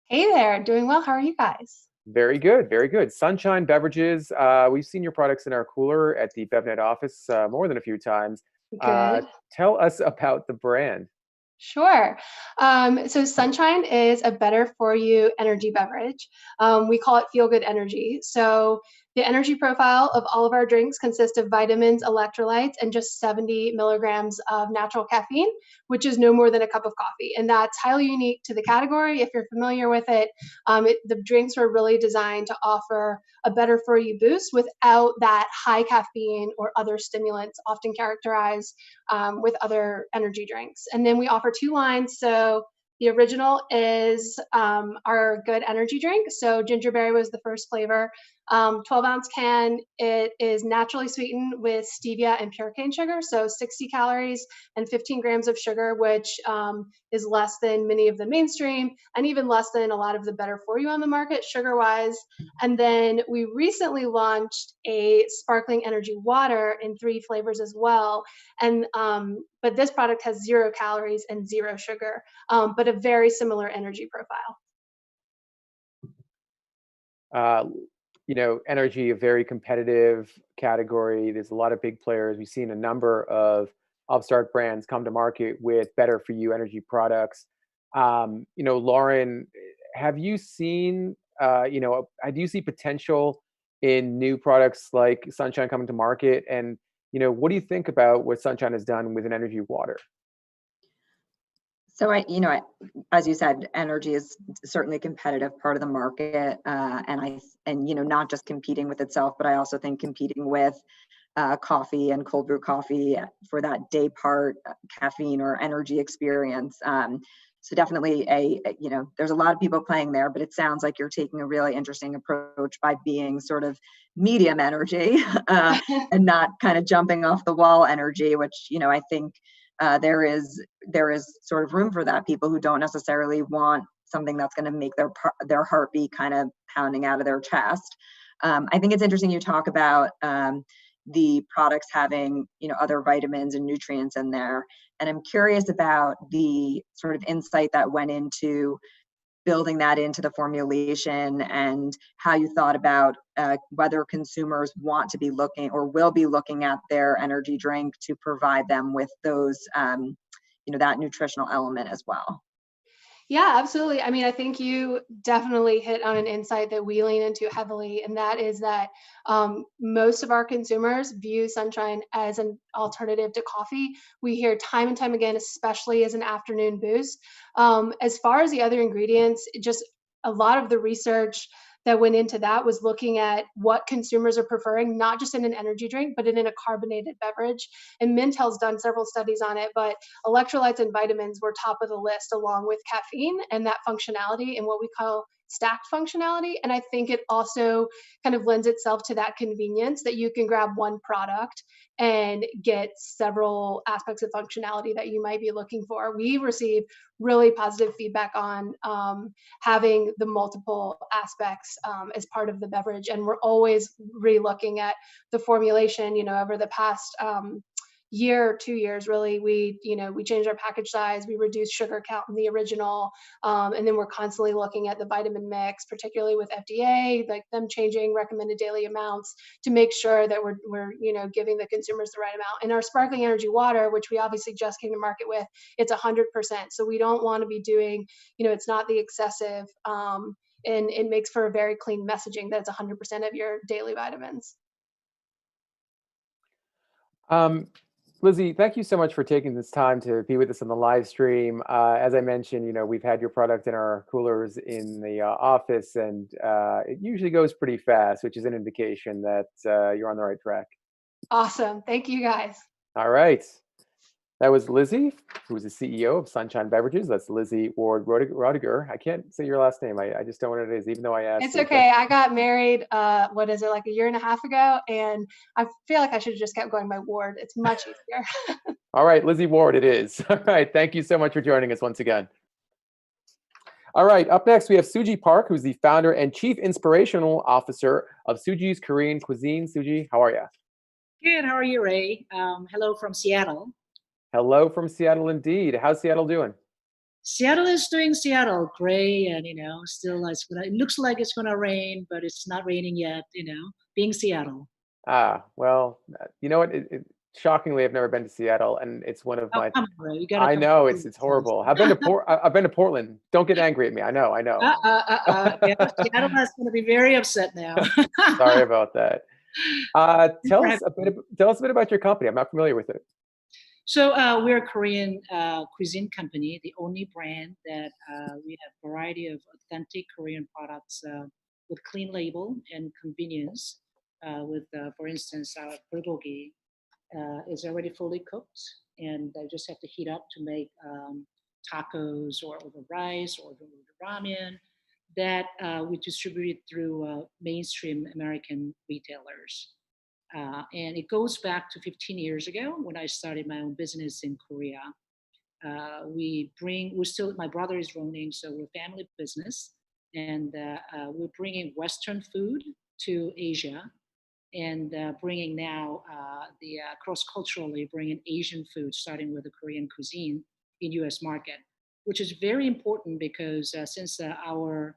Hey there, doing well. How are you guys? Very good, very good. Sunshine Beverages, we've seen your products in our cooler at the BevNet office more than a few times. Good. Tell us about the brand. Sure. So Sunshine is a better for you energy beverage. We call it feel good energy. So the energy profile of all of our drinks consists of vitamins, electrolytes, and just 70 milligrams of natural caffeine, which is no more than a cup of coffee. And that's highly unique to the category. If you're familiar with it, the drinks are really designed to offer a better for you boost without that high caffeine or other stimulants often characterized with other energy drinks. And then we offer 2 lines. So the original is our good energy drink. So gingerberry was the first flavor. 12-ounce can. It is naturally sweetened with stevia and pure cane sugar. So 60 calories and 15 grams of sugar, which is less than many of the mainstream and even less than a lot of the better for you on the market sugar-wise. And then we recently launched a sparkling energy water in 3 flavors as well. And but this product has 0 calories and 0 sugar, but a very similar energy profile. Energy, a very competitive category. There's a lot of big players. We've seen a number of upstart brands come to market with better for you energy products. Lauren, have you seen, do you see potential in new products like Sunshine coming to market? And, what do you think about what Sunshine has done with an energy water? So as you said, energy is certainly a competitive part of the market, and not just competing with itself, but I also think competing with coffee and cold brew coffee for that day part caffeine or energy experience. So definitely there's a lot of people playing there, but it sounds like you're taking a really interesting approach by being sort of medium energy and not kind of jumping off the wall energy, which I think. There is sort of room for that. People who don't necessarily want something that's going to make their heartbeat kind of pounding out of their chest. I think it's interesting you talk about the products having other vitamins and nutrients in there, and I'm curious about the sort of insight that went into building that into the formulation and how you thought about whether consumers want to be looking or will be looking at their energy drink to provide them with those, that nutritional element as well. Yeah, absolutely. I mean, I think you definitely hit on an insight that we lean into heavily, and that is that most of our consumers view Sunshine as an alternative to coffee. We hear time and time again, especially as an afternoon boost. As far as the other ingredients, just a lot of the research that went into that was looking at what consumers are preferring, not just in an energy drink, but in a carbonated beverage. And Mintel's done several studies on it, but electrolytes and vitamins were top of the list along with caffeine and that functionality in what we call stacked functionality. And I think it also kind of lends itself to that convenience that you can grab one product and get several aspects of functionality that you might be looking for. We receive really positive feedback on having the multiple aspects as part of the beverage. And we're always re-looking at the formulation, over the past year, 2 years, really. We changed our package size, we reduced sugar count in the original, and then we're constantly looking at the vitamin mix, particularly with FDA, like them changing recommended daily amounts to make sure that we're giving the consumers the right amount. And our sparkling energy water, which we obviously just came to market with, it's 100%. So we don't want to be doing, it's not the excessive, and it makes for a very clean messaging that it's 100% of your daily vitamins. Lizzie, thank you so much for taking this time to be with us on the live stream. As I mentioned, we've had your product in our coolers in the office, and it usually goes pretty fast, which is an indication that you're on the right track. Awesome. Thank you, guys. All right. That was Lizzie, who is the CEO of Sunshine Beverages. That's Lizzie Ward Rodiger. I can't say your last name. I just don't know what it is, even though I asked. It's okay. I got married, like a year and a half ago, and I feel like I should have just kept going by Ward. It's much easier. All right, Lizzie Ward it is. All right, thank you so much for joining us once again. All right, up next we have Suji Park, who's the founder and chief inspirational officer of Suji's Korean Cuisine. Suji, how are you? Good. How are you, Ray? Hello from Seattle. Hello from Seattle, indeed. How's Seattle doing? Seattle is doing Seattle, gray, and still it looks like it's gonna rain, but it's not raining yet. Being Seattle. Well, you know what? Shockingly, I've never been to Seattle, and it's one of my. Come on, Ray. You gotta I know it's horrible. I've been to I've been to Portland. Don't get angry at me. I know. Yeah, Seattle is going to be very upset now. Sorry about that. Tell us a bit about your company. I'm not familiar with it. So we're a Korean cuisine company, the only brand that we have a variety of authentic Korean products with clean label and convenience. For instance, our bulgogi is already fully cooked, and I just have to heat up to make tacos or over rice or over ramen that we distribute through mainstream American retailers. And it goes back to 15 years ago when I started my own business in Korea. My brother is running, so we're a family business, and we're bringing Western food to Asia, and bringing now cross-culturally bringing Asian food, starting with the Korean cuisine in U.S. market, which is very important because since our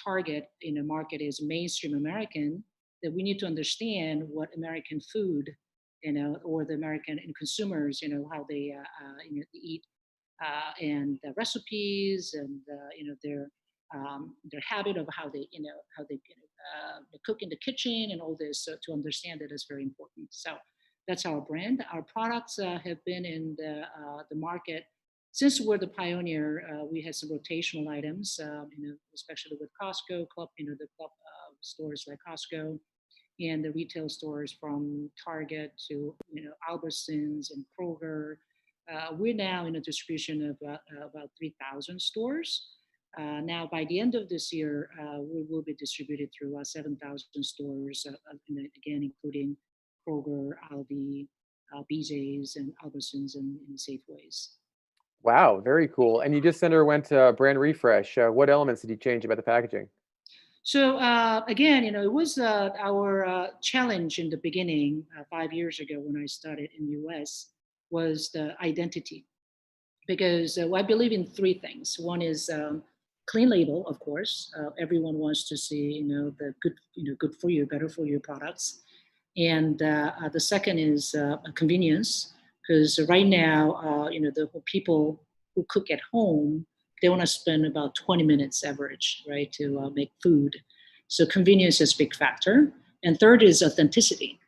target in the market is mainstream American, that we need to understand what American food, or the American consumers, how they eat, and the recipes, and their habit of how they cook in the kitchen and all this. So to understand it is very important. So that's our brand. Our products have been in the market since we're the pioneer. We had some rotational items, especially with Costco Club, the club stores like Costco, and the retail stores from Target to Albertsons and Kroger. We're now in a distribution of about 3,000 stores. Now, by the end of this year, we will be distributed through 7,000 stores, again, including Kroger, Aldi, BJ's, and Albertsons, and Safeways. Wow, very cool. And you just underwent a brand refresh. What elements did you change about the packaging? So again, it was our challenge in the beginning 5 years ago when I started in the US was the identity, because I believe in three things. One is clean label, of course. Everyone wants to see the good for you, better for you products, and the second is convenience, because right now the people who cook at home, they want to spend about 20 minutes average, right, to make food. So convenience is a big factor. And third is authenticity.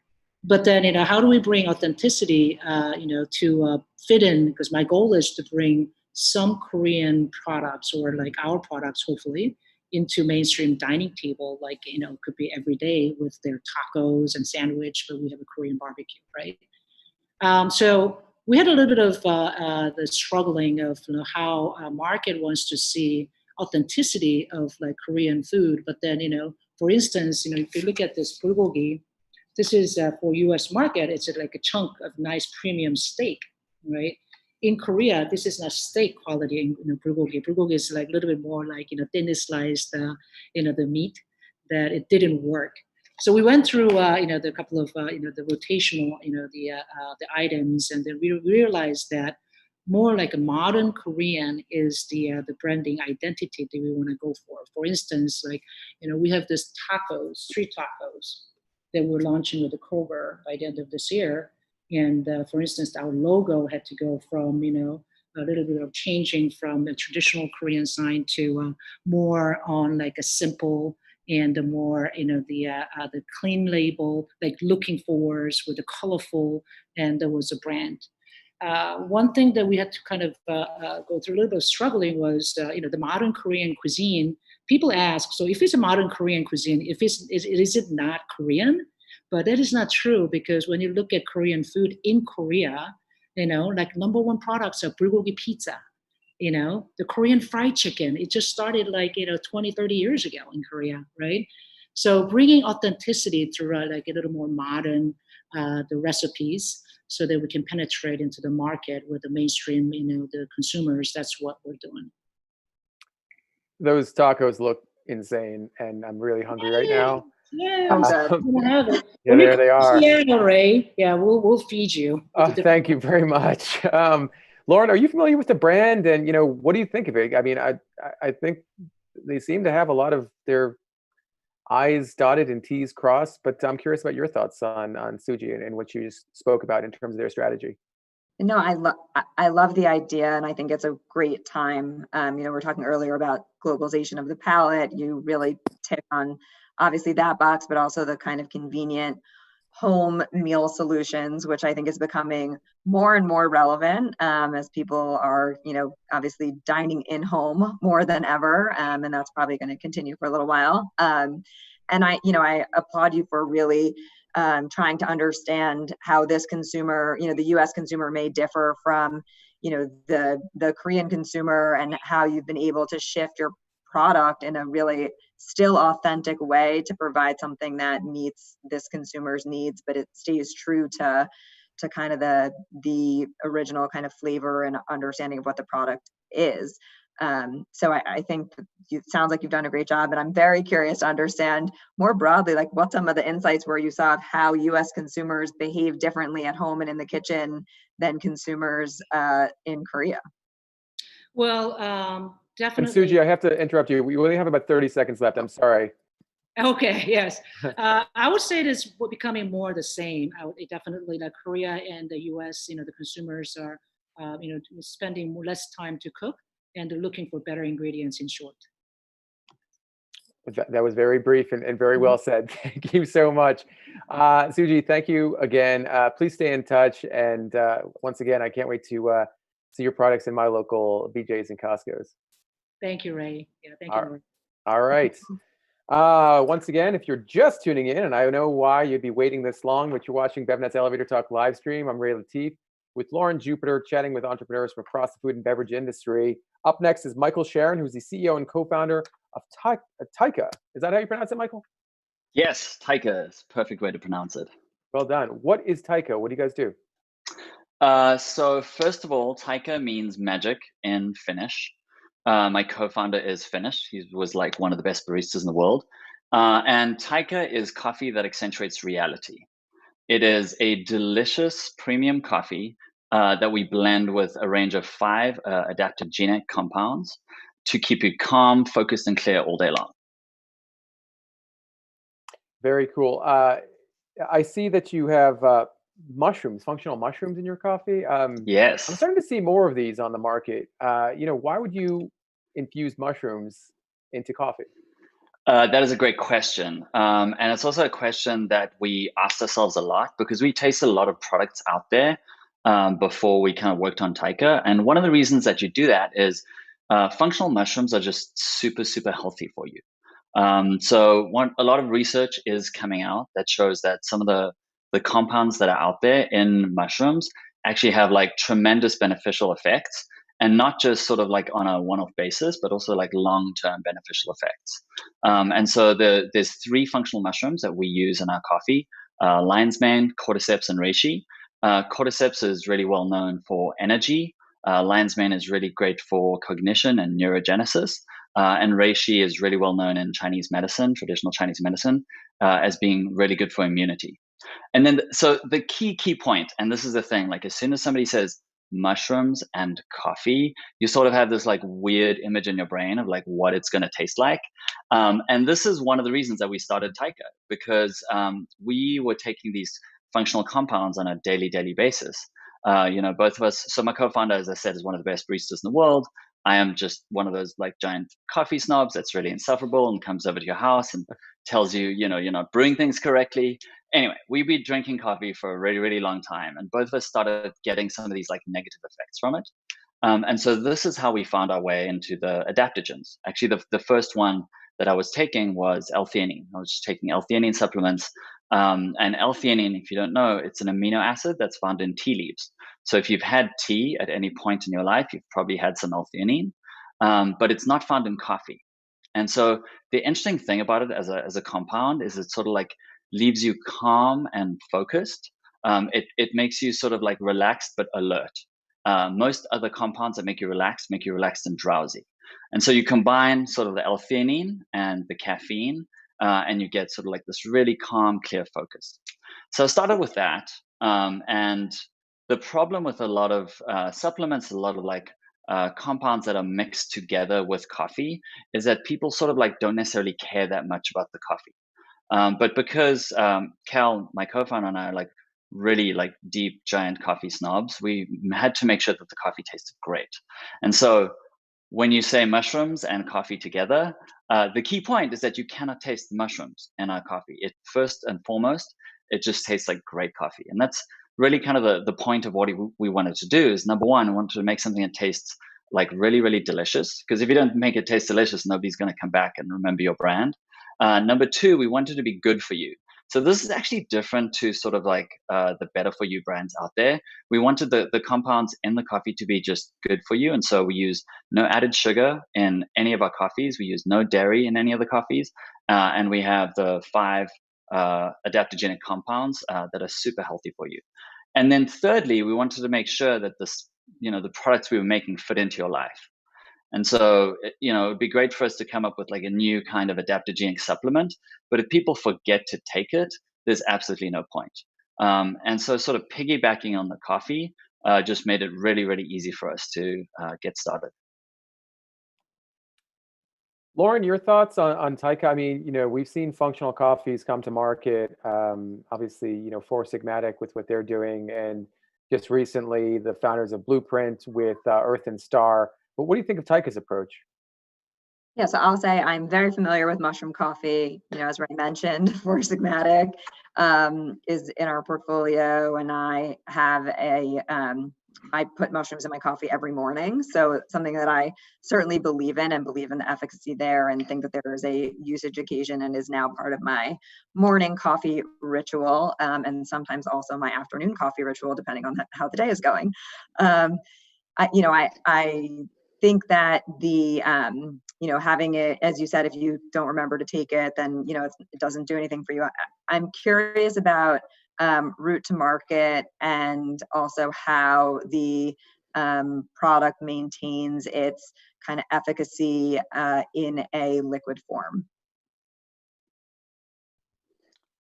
But then, how do we bring authenticity, to fit in? Because my goal is to bring some Korean products, or like our products, hopefully, into mainstream dining table, like, could be every day with their tacos and sandwich, but we have a Korean barbecue, right? So we had a little bit of the struggling of how a market wants to see authenticity of like Korean food. But then, for instance, if you look at this bulgogi, this is for U.S. market. It's like a chunk of nice premium steak, right? In Korea, this is not steak quality in bulgogi. Bulgogi is like a little bit more like thinly sliced, the meat, that it didn't work. So we went through the couple of the rotational the items, and then we realized that more like a modern Korean is the branding identity that we want to go for. For instance, like we have this tacos, street tacos, that we're launching with the Kroger by the end of this year. And for instance, our logo had to go from, a little bit of changing from a traditional Korean sign to more on like a simple and a more, the clean label, like looking forwards with the colorful, and there was a brand. One thing that we had to kind of go through a little bit of struggling was, the modern Korean cuisine. People ask, so if it's a modern Korean cuisine, is it not Korean? But that is not true, because when you look at Korean food in Korea, like number one products are bulgogi pizza, the Korean fried chicken. It just started like, 20, 30 years ago in Korea, right? So bringing authenticity through like a little more modern, the recipes, so that we can penetrate into the market with the mainstream, the consumers. That's what we're doing. Those tacos look insane, and I'm really hungry right now. Yeah, yeah, there they are. Yeah, Ray. Yeah, we'll feed you. Thank you very much. Lauren, are you familiar with the brand, and what do you think of it? I mean, I think they seem to have a lot of their I's dotted and T's crossed, but I'm curious about your thoughts on Suji and what you just spoke about in terms of their strategy. No, I love the idea, and I think it's a great time. We're talking earlier about globalization of the palate. You really tick on obviously that box, but also the kind of convenient home meal solutions, which I think is becoming more and more relevant as people are, obviously dining in home more than ever, and that's probably going to continue for a little while. And I applaud you for really trying to understand how this consumer, the U.S. consumer may differ from, the Korean consumer, and how you've been able to shift your product in a really still authentic way to provide something that meets this consumer's needs, but it stays true to kind of the original kind of flavor and understanding of what the product is. So I think it sounds like you've done a great job, and I'm very curious to understand more broadly, like what some of the insights were you saw of how U.S. consumers behave differently at home and in the kitchen than consumers in Korea. Well, definitely. And Suji, I have to interrupt you. We only have about 30 seconds left. I'm sorry. Okay, yes. I would say it is becoming more the same. Definitely like Korea and the US, the consumers are, spending less time to cook, and they're looking for better ingredients, in short. That was very brief and very well said. Thank you so much. Suji, thank you again. Please stay in touch. And once again, I can't wait to see your products in my local BJ's and Costco's. Thank you, Ray. Yeah, thank you, Ray. All right. Once again, if you're just tuning in, and I know why you'd be waiting this long, but you're watching BevNet's Elevator Talk live stream. I'm Ray Lateef with Lauren Jupiter, chatting with entrepreneurs from across the food and beverage industry. Up next is Michael Sharon, who's the CEO and co-founder of Atoka. Is that how you pronounce it, Michael? Yes, Atoka is the perfect way to pronounce it. Well done. What is Atoka? What do you guys do? So first of all, Atoka means magic in Finnish. My co-founder is Finnish. He was like one of the best baristas in the world. And Atoka is coffee that accentuates reality. It is a delicious premium coffee that we blend with a range of 5 adaptogenic compounds to keep you calm, focused, and clear all day long. Very cool. I see that you have mushrooms, functional mushrooms in your coffee. Yes. I'm starting to see more of these on the market. Why would you infuse mushrooms into coffee? That is a great question. And it's also a question that we asked ourselves a lot, because we tasted a lot of products out there before we kind of worked on Atoka. And one of the reasons that you do that is functional mushrooms are just super, super healthy for you. So a lot of research is coming out that shows that some of the compounds that are out there in mushrooms actually have like tremendous beneficial effects. and not just sort of like on a one-off basis, but also like long-term beneficial effects. And so there's 3 functional mushrooms that we use in our coffee: lion's mane, cordyceps, and reishi. Cordyceps is really well known for energy. Lion's mane is really great for cognition and neurogenesis. And reishi is really well known in Chinese medicine, traditional Chinese medicine, as being really good for immunity. And then, so the key point, and this is the thing, like as soon as somebody says mushrooms and coffee, you sort of have this like weird image in your brain of like what it's going to taste like. And this is one of the reasons that we started Taika, because we were taking these functional compounds on a daily basis. Both of us, so my co-founder, as I said, is one of the best baristas in the world. I am just one of those like giant coffee snobs that's really insufferable and comes over to your house and tells you, you're not brewing things correctly. Anyway, we've been drinking coffee for a really long time, and both of us started getting some of these like negative effects from it. And so this is how we found our way into the adaptogens. Actually, the first one that I was taking was L-theanine. I was just taking L-theanine supplements. And L-theanine, if you don't know, it's an amino acid that's found in tea leaves. So if you've had tea at any point in your life, you've probably had some L-theanine, but it's not found in coffee. And so the interesting thing about it as a compound is it sort of like leaves you calm and focused. It makes you sort of like relaxed but alert. Most other compounds that make you relaxed and drowsy. And so you combine sort of the L-theanine and the caffeine, and you get sort of like this really calm, clear focus. So I started with that. And the problem with a lot of supplements, a lot of like compounds that are mixed together with coffee, is that people sort of like don't necessarily care that much about the coffee. But because Cal, my co-founder, and I are like really like deep, giant coffee snobs, we had to make sure that the coffee tasted great. And so when you say mushrooms and coffee together, the key point is that you cannot taste the mushrooms in our coffee. It first and foremost, it just tastes like great coffee. And that's really kind of the point of what we wanted to do is, number one, we wanted to make something that tastes like really delicious. Because if you don't make it taste delicious, nobody's going to come back and remember your brand. Number two, we wanted to be good for you. So this is actually different to sort of like the better for you brands out there. We wanted the compounds in the coffee to be just good for you. And so we use no added sugar in any of our coffees. We use no dairy in any of the coffees. And we have the 5 adaptogenic compounds that are super healthy for you. And then thirdly, we wanted to make sure that the products we were making fit into your life. And so, it'd be great for us to come up with like a new kind of adaptogenic supplement. But if people forget to take it, there's absolutely no point. And so sort of piggybacking on the coffee just made it really easy for us to get started. Lauren, your thoughts on Taika? I mean, we've seen functional coffees come to market. Obviously, Four Sigmatic with what they're doing, and just recently the founders of Blueprint with Earth and Star. But what do you think of Taika's approach? Yeah, so I'll say I'm very familiar with mushroom coffee. As Ray mentioned, Four Sigmatic is in our portfolio, and I have I put mushrooms in my coffee every morning. So it's something that I certainly believe in and believe in the efficacy there, and think that there is a usage occasion and is now part of my morning coffee ritual, and sometimes also my afternoon coffee ritual, depending on how the day is going. I think that the having it, as you said, if you don't remember to take it, then it doesn't do anything for you. I'm curious about route to market, and also how the product maintains its kind of efficacy in a liquid form.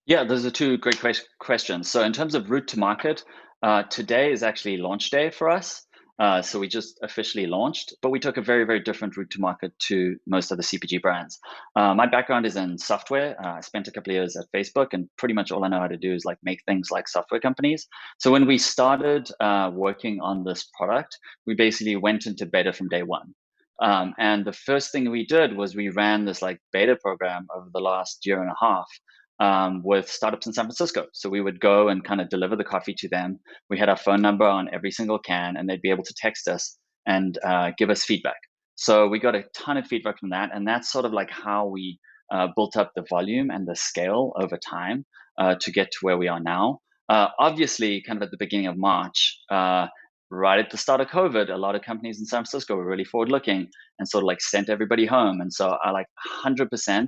Yeah, those are 2 great questions. So in terms of route to market, today is actually launch day for us. So we just officially launched, but we took a very different route to market to most of the CPG brands. My background is in software. I spent a couple of years at Facebook, and pretty much all I know how to do is like make things like software companies. So when we started working on this product, we basically went into beta from day one. And the first thing we did was we ran this like beta program over the last year and a half. With startups in San Francisco. So we would go and kind of deliver the coffee to them. We had our phone number on every single can, and they'd be able to text us and give us feedback. So we got a ton of feedback from that. And that's sort of like how we built up the volume and the scale over time to get to where we are now. Obviously, kind of at the beginning of March, right at the start of COVID, a lot of companies in San Francisco were really forward looking and sort of like sent everybody home. And so I like 100%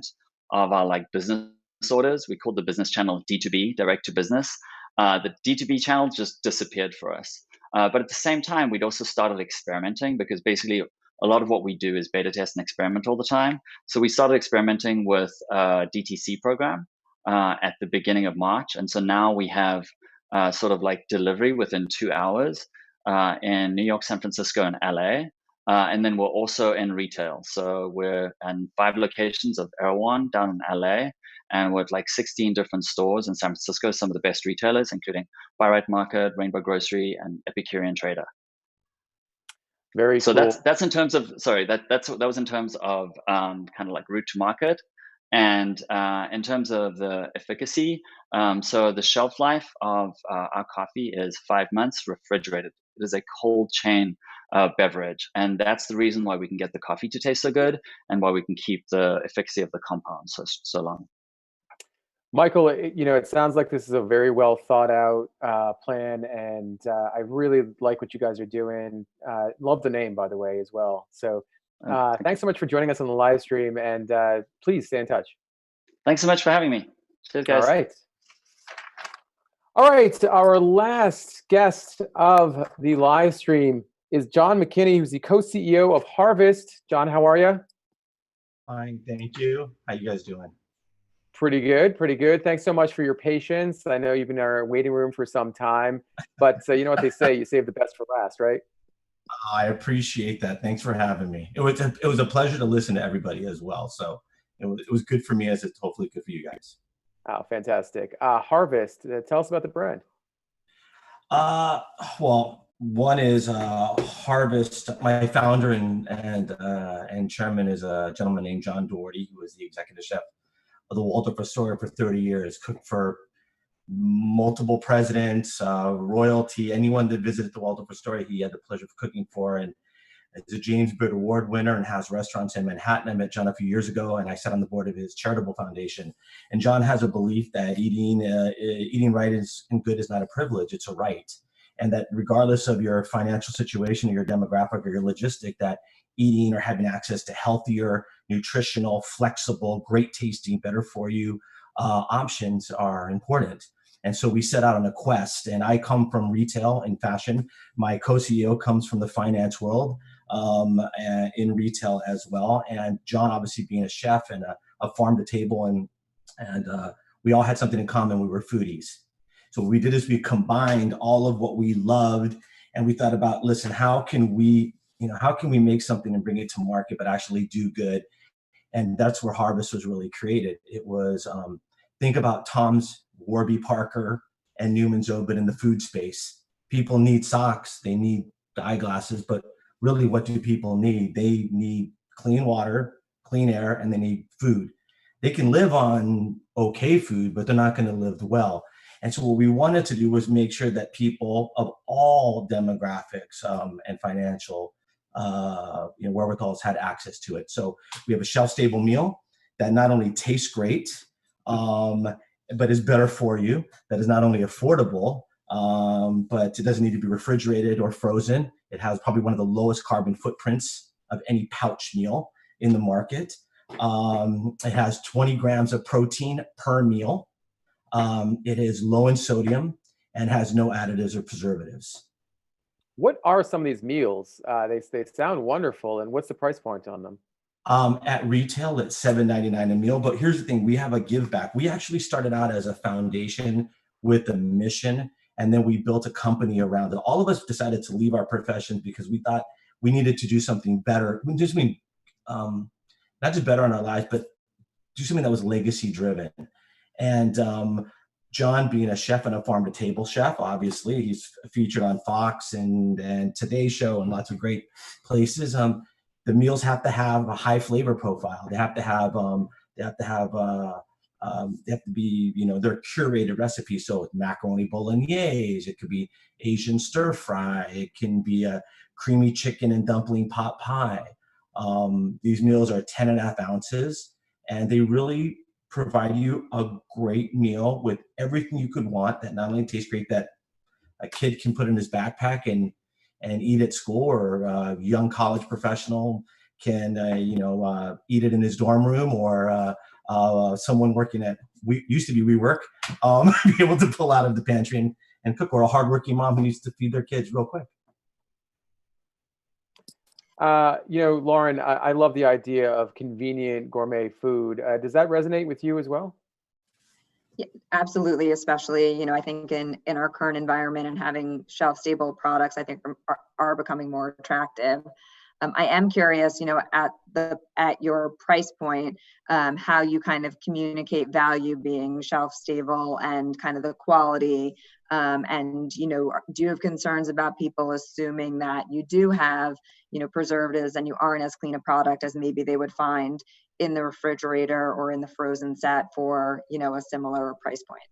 of our like business orders, we called the business channel D2B, direct to business. The D2B channel just disappeared for us. But at the same time, we'd also started experimenting because basically a lot of what we do is beta test and experiment all the time. So we started experimenting with a DTC program at the beginning of March. And so now we have sort of like delivery within 2 hours in New York, San Francisco, and LA. And then we're also in retail. So we're in 5 locations of Erewhon down in LA. And with like 16 different stores in San Francisco, some of the best retailers, including Buy Right Market, Rainbow Grocery, and Epicurean Trader. Very so cool. that's in terms of, sorry, that was in terms of kind of like route to market. And in terms of the efficacy, so the shelf life of our coffee is 5 months refrigerated. It is a cold chain beverage. And that's the reason why we can get the coffee to taste so good and why we can keep the efficacy of the compound so long. Michael, it sounds like this is a very well thought out plan, and I really like what you guys are doing. Love the name, by the way, as well. So thanks so much for joining us on the live stream, and please stay in touch. Thanks so much for having me. Cheers, guys. All right. Our last guest of the live stream is John Mckinney, who's the co-CEO of Harvest. John, how are you? Fine, thank you. How you guys doing? Pretty good, pretty good. Thanks so much for your patience. I know you've been in our waiting room for some time, but you know what they say, you save the best for last, right? I appreciate that. Thanks for having me. It was a pleasure to listen to everybody as well. So it was good for me, as it's hopefully good for you guys. Oh, fantastic. Harvest, tell us about the brand. Well, one is Harvest. My founder and chairman is a gentleman named John Doherty, who was the executive chef of the Waldorf Astoria for 30 years, cooked for multiple presidents, royalty, anyone that visited the Waldorf Astoria, he had the pleasure of cooking for, and is a James Beard Award winner and has restaurants in Manhattan. I met John a few years ago, and I sat on the board of his charitable foundation. And John has a belief that eating right and good is not a privilege, it's a right. And that regardless of your financial situation or your demographic or your logistic, that eating or having access to healthier, nutritional, flexible, great tasting, better for you options are important. And so we set out on a quest, and I come from retail and fashion. My co-CEO comes from the finance world in retail as well. And John, obviously being a chef and a farm to table, and we all had something in common. We were foodies. So what we did is we combined all of what we loved, and we thought about, listen, how can we make something and bring it to market, but actually do good? And that's where Harvest was really created. It was, think about Tom's Warby Parker and Newman Zobin in the food space. People need socks, they need eyeglasses, but really what do people need? They need clean water, clean air, and they need food. They can live on okay food, but they're not going to live well. And so what we wanted to do was make sure that people of all demographics and financial wherewithals had access to it. So we have a shelf-stable meal that not only tastes great, but is better for you, that is not only affordable, but it doesn't need to be refrigerated or frozen. It has probably one of the lowest carbon footprints of any pouch meal in the market. It has 20 grams of protein per meal. It is low in sodium and has no additives or preservatives. What are some of these meals? They sound wonderful. And what's the price point on them? At retail, it's $7.99 a meal. But here's the thing, we have a give back. We actually started out as a foundation with a mission, and then we built a company around it. All of us decided to leave our professions because we thought we needed to do something better. Not just better in our lives, but do something that was legacy driven. And John, being a chef and a farm to table chef, obviously he's featured on Fox and Today Show and lots of great places. The meals have to have a high flavor profile. They have to be, they're curated recipes. So with macaroni bolognese, it could be Asian stir fry. It can be a creamy chicken and dumpling pot pie. These meals are 10.5 ounces, and they really provide you a great meal with everything you could want that not only tastes great, that a kid can put in his backpack and eat at school, or a young college professional can eat it in his dorm room, or someone working at used to be WeWork be able to pull out of the pantry and cook, or a hardworking mom who needs to feed their kids real quick. Lauren, I love the idea of convenient gourmet food. Does that resonate with you as well? Yeah, absolutely, especially, I think in our current environment, and having shelf-stable products, I think are becoming more attractive. I am curious, at your price point, how you kind of communicate value being shelf-stable and kind of the quality. And, do you have concerns about people assuming that you do have, preservatives, and you aren't as clean a product as maybe they would find in the refrigerator or in the frozen set for, a similar price point?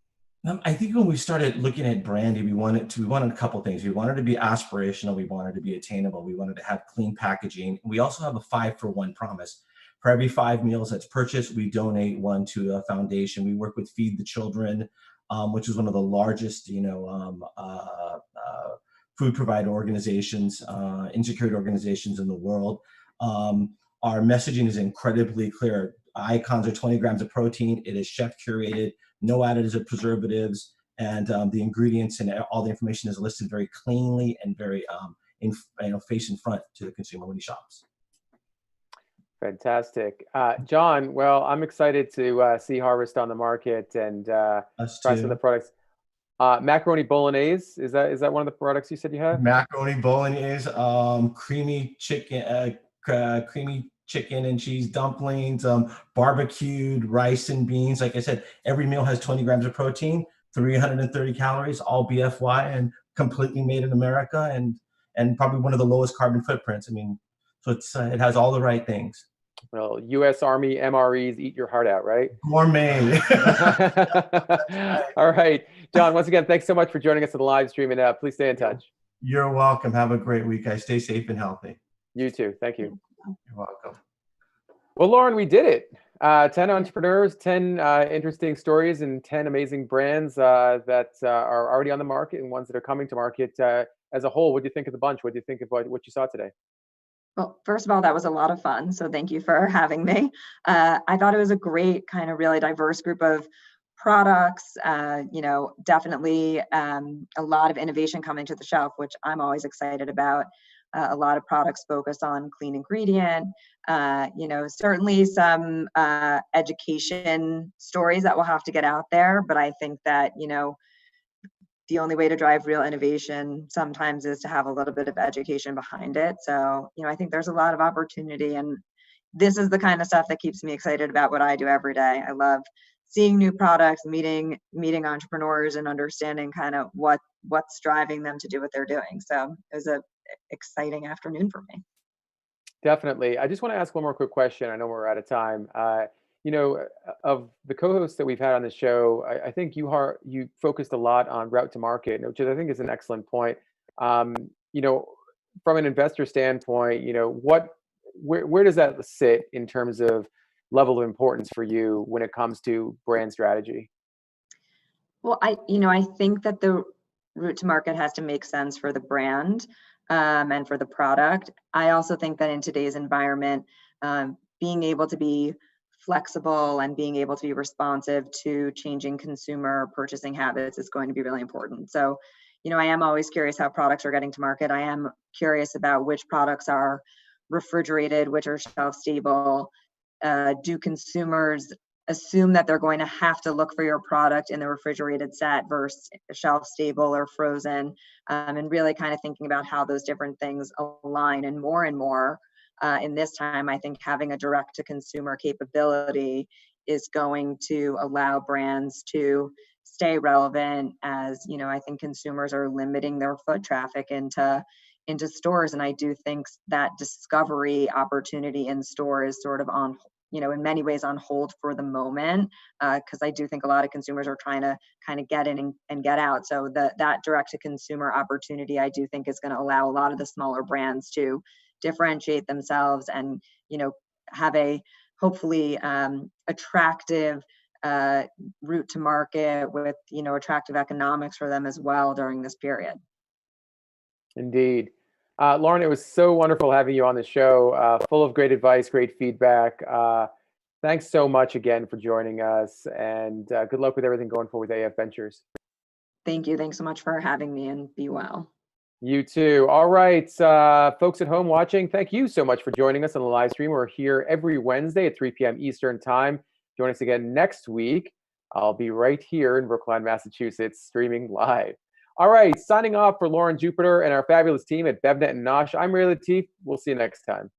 I think when we started looking at branding, we wanted a couple things. We wanted to be aspirational. We wanted to be attainable. We wanted to have clean packaging. We also have a 5-for-1 promise. For every 5 meals that's purchased, we donate 1 to a foundation. We work with Feed the Children, which is one of the largest, food provider organizations, insecurity organizations in the world. Our messaging is incredibly clear. Icons are 20 grams of protein. It is chef curated, no additives or preservatives, and the ingredients and all the information is listed very cleanly and very face in front to the consumer when he shops. Fantastic. John, well, I'm excited to see Harvest on the market and try some of the products. Macaroni bolognese, is that one of the products you said you have? Macaroni bolognese, creamy chicken and cheese dumplings, barbecued rice and beans. Like I said, every meal has 20 grams of protein, 330 calories, all BFY, and completely made in America, and probably one of the lowest carbon footprints. I mean, so it has all the right things. Well, U.S. Army MREs eat your heart out, right? Gourmet. All right, John, once again, thanks so much for joining us on the live stream, and please stay in touch. You're welcome. Have a great week, guys. Stay safe and healthy. You too. Thank you. You're welcome. Well, Lauren, we did it. 10 entrepreneurs, 10 interesting stories, and 10 amazing brands that are already on the market and ones that are coming to market. As a whole, what do you think of the bunch? What do you think of what you saw today? Well, first of all, that was a lot of fun. So thank you for having me. I thought it was a great kind of really diverse group of products, definitely a lot of innovation coming to the shelf, which I'm always excited about. A lot of products focused on clean ingredient, certainly some education stories that will have to get out there. But I think that, the only way to drive real innovation sometimes is to have a little bit of education behind it. So, I think there's a lot of opportunity, and this is the kind of stuff that keeps me excited about what I do every day. I love seeing new products, meeting entrepreneurs, and understanding kind of what's driving them to do what they're doing. So it was a exciting afternoon for me. Definitely. I just want to ask one more quick question. I know we're out of time. Of the co-hosts that we've had on the show, I think you focused a lot on route to market, which I think is an excellent point. From an investor standpoint, where does that sit in terms of level of importance for you when it comes to brand strategy? Well, I think that the route to market has to make sense for the brand and for the product. I also think that in today's environment, being able to be flexible and being able to be responsive to changing consumer purchasing habits is going to be really important. So, I am always curious how products are getting to market. I am curious about which products are refrigerated, which are shelf stable. Do consumers assume that they're going to have to look for your product in the refrigerated set versus shelf stable or frozen, and really kind of thinking about how those different things align. And more in this time, I think having a direct to consumer capability is going to allow brands to stay relevant, as I think consumers are limiting their foot traffic into stores. And I do think that discovery opportunity in store is sort of on, in many ways on hold for the moment, because I do think a lot of consumers are trying to kind of get in and get out. So that direct to consumer opportunity, I do think, is going to allow a lot of the smaller brands to differentiate themselves and, have a hopefully attractive route to market with, attractive economics for them as well during this period. Indeed. Lauren, it was so wonderful having you on the show, full of great advice, great feedback. Thanks so much again for joining us, and good luck with everything going forward with AF Ventures. Thank you. Thanks so much for having me, and be well. You too. All right, folks at home watching, thank you so much for joining us on the live stream. We're here every Wednesday at 3 p.m. Eastern Time. Join us again next week. I'll be right here in Brookline, Massachusetts, streaming live. All right, signing off for Lauren Jupiter and our fabulous team at BevNet and Nosh. I'm Ray Latif. We'll see you next time.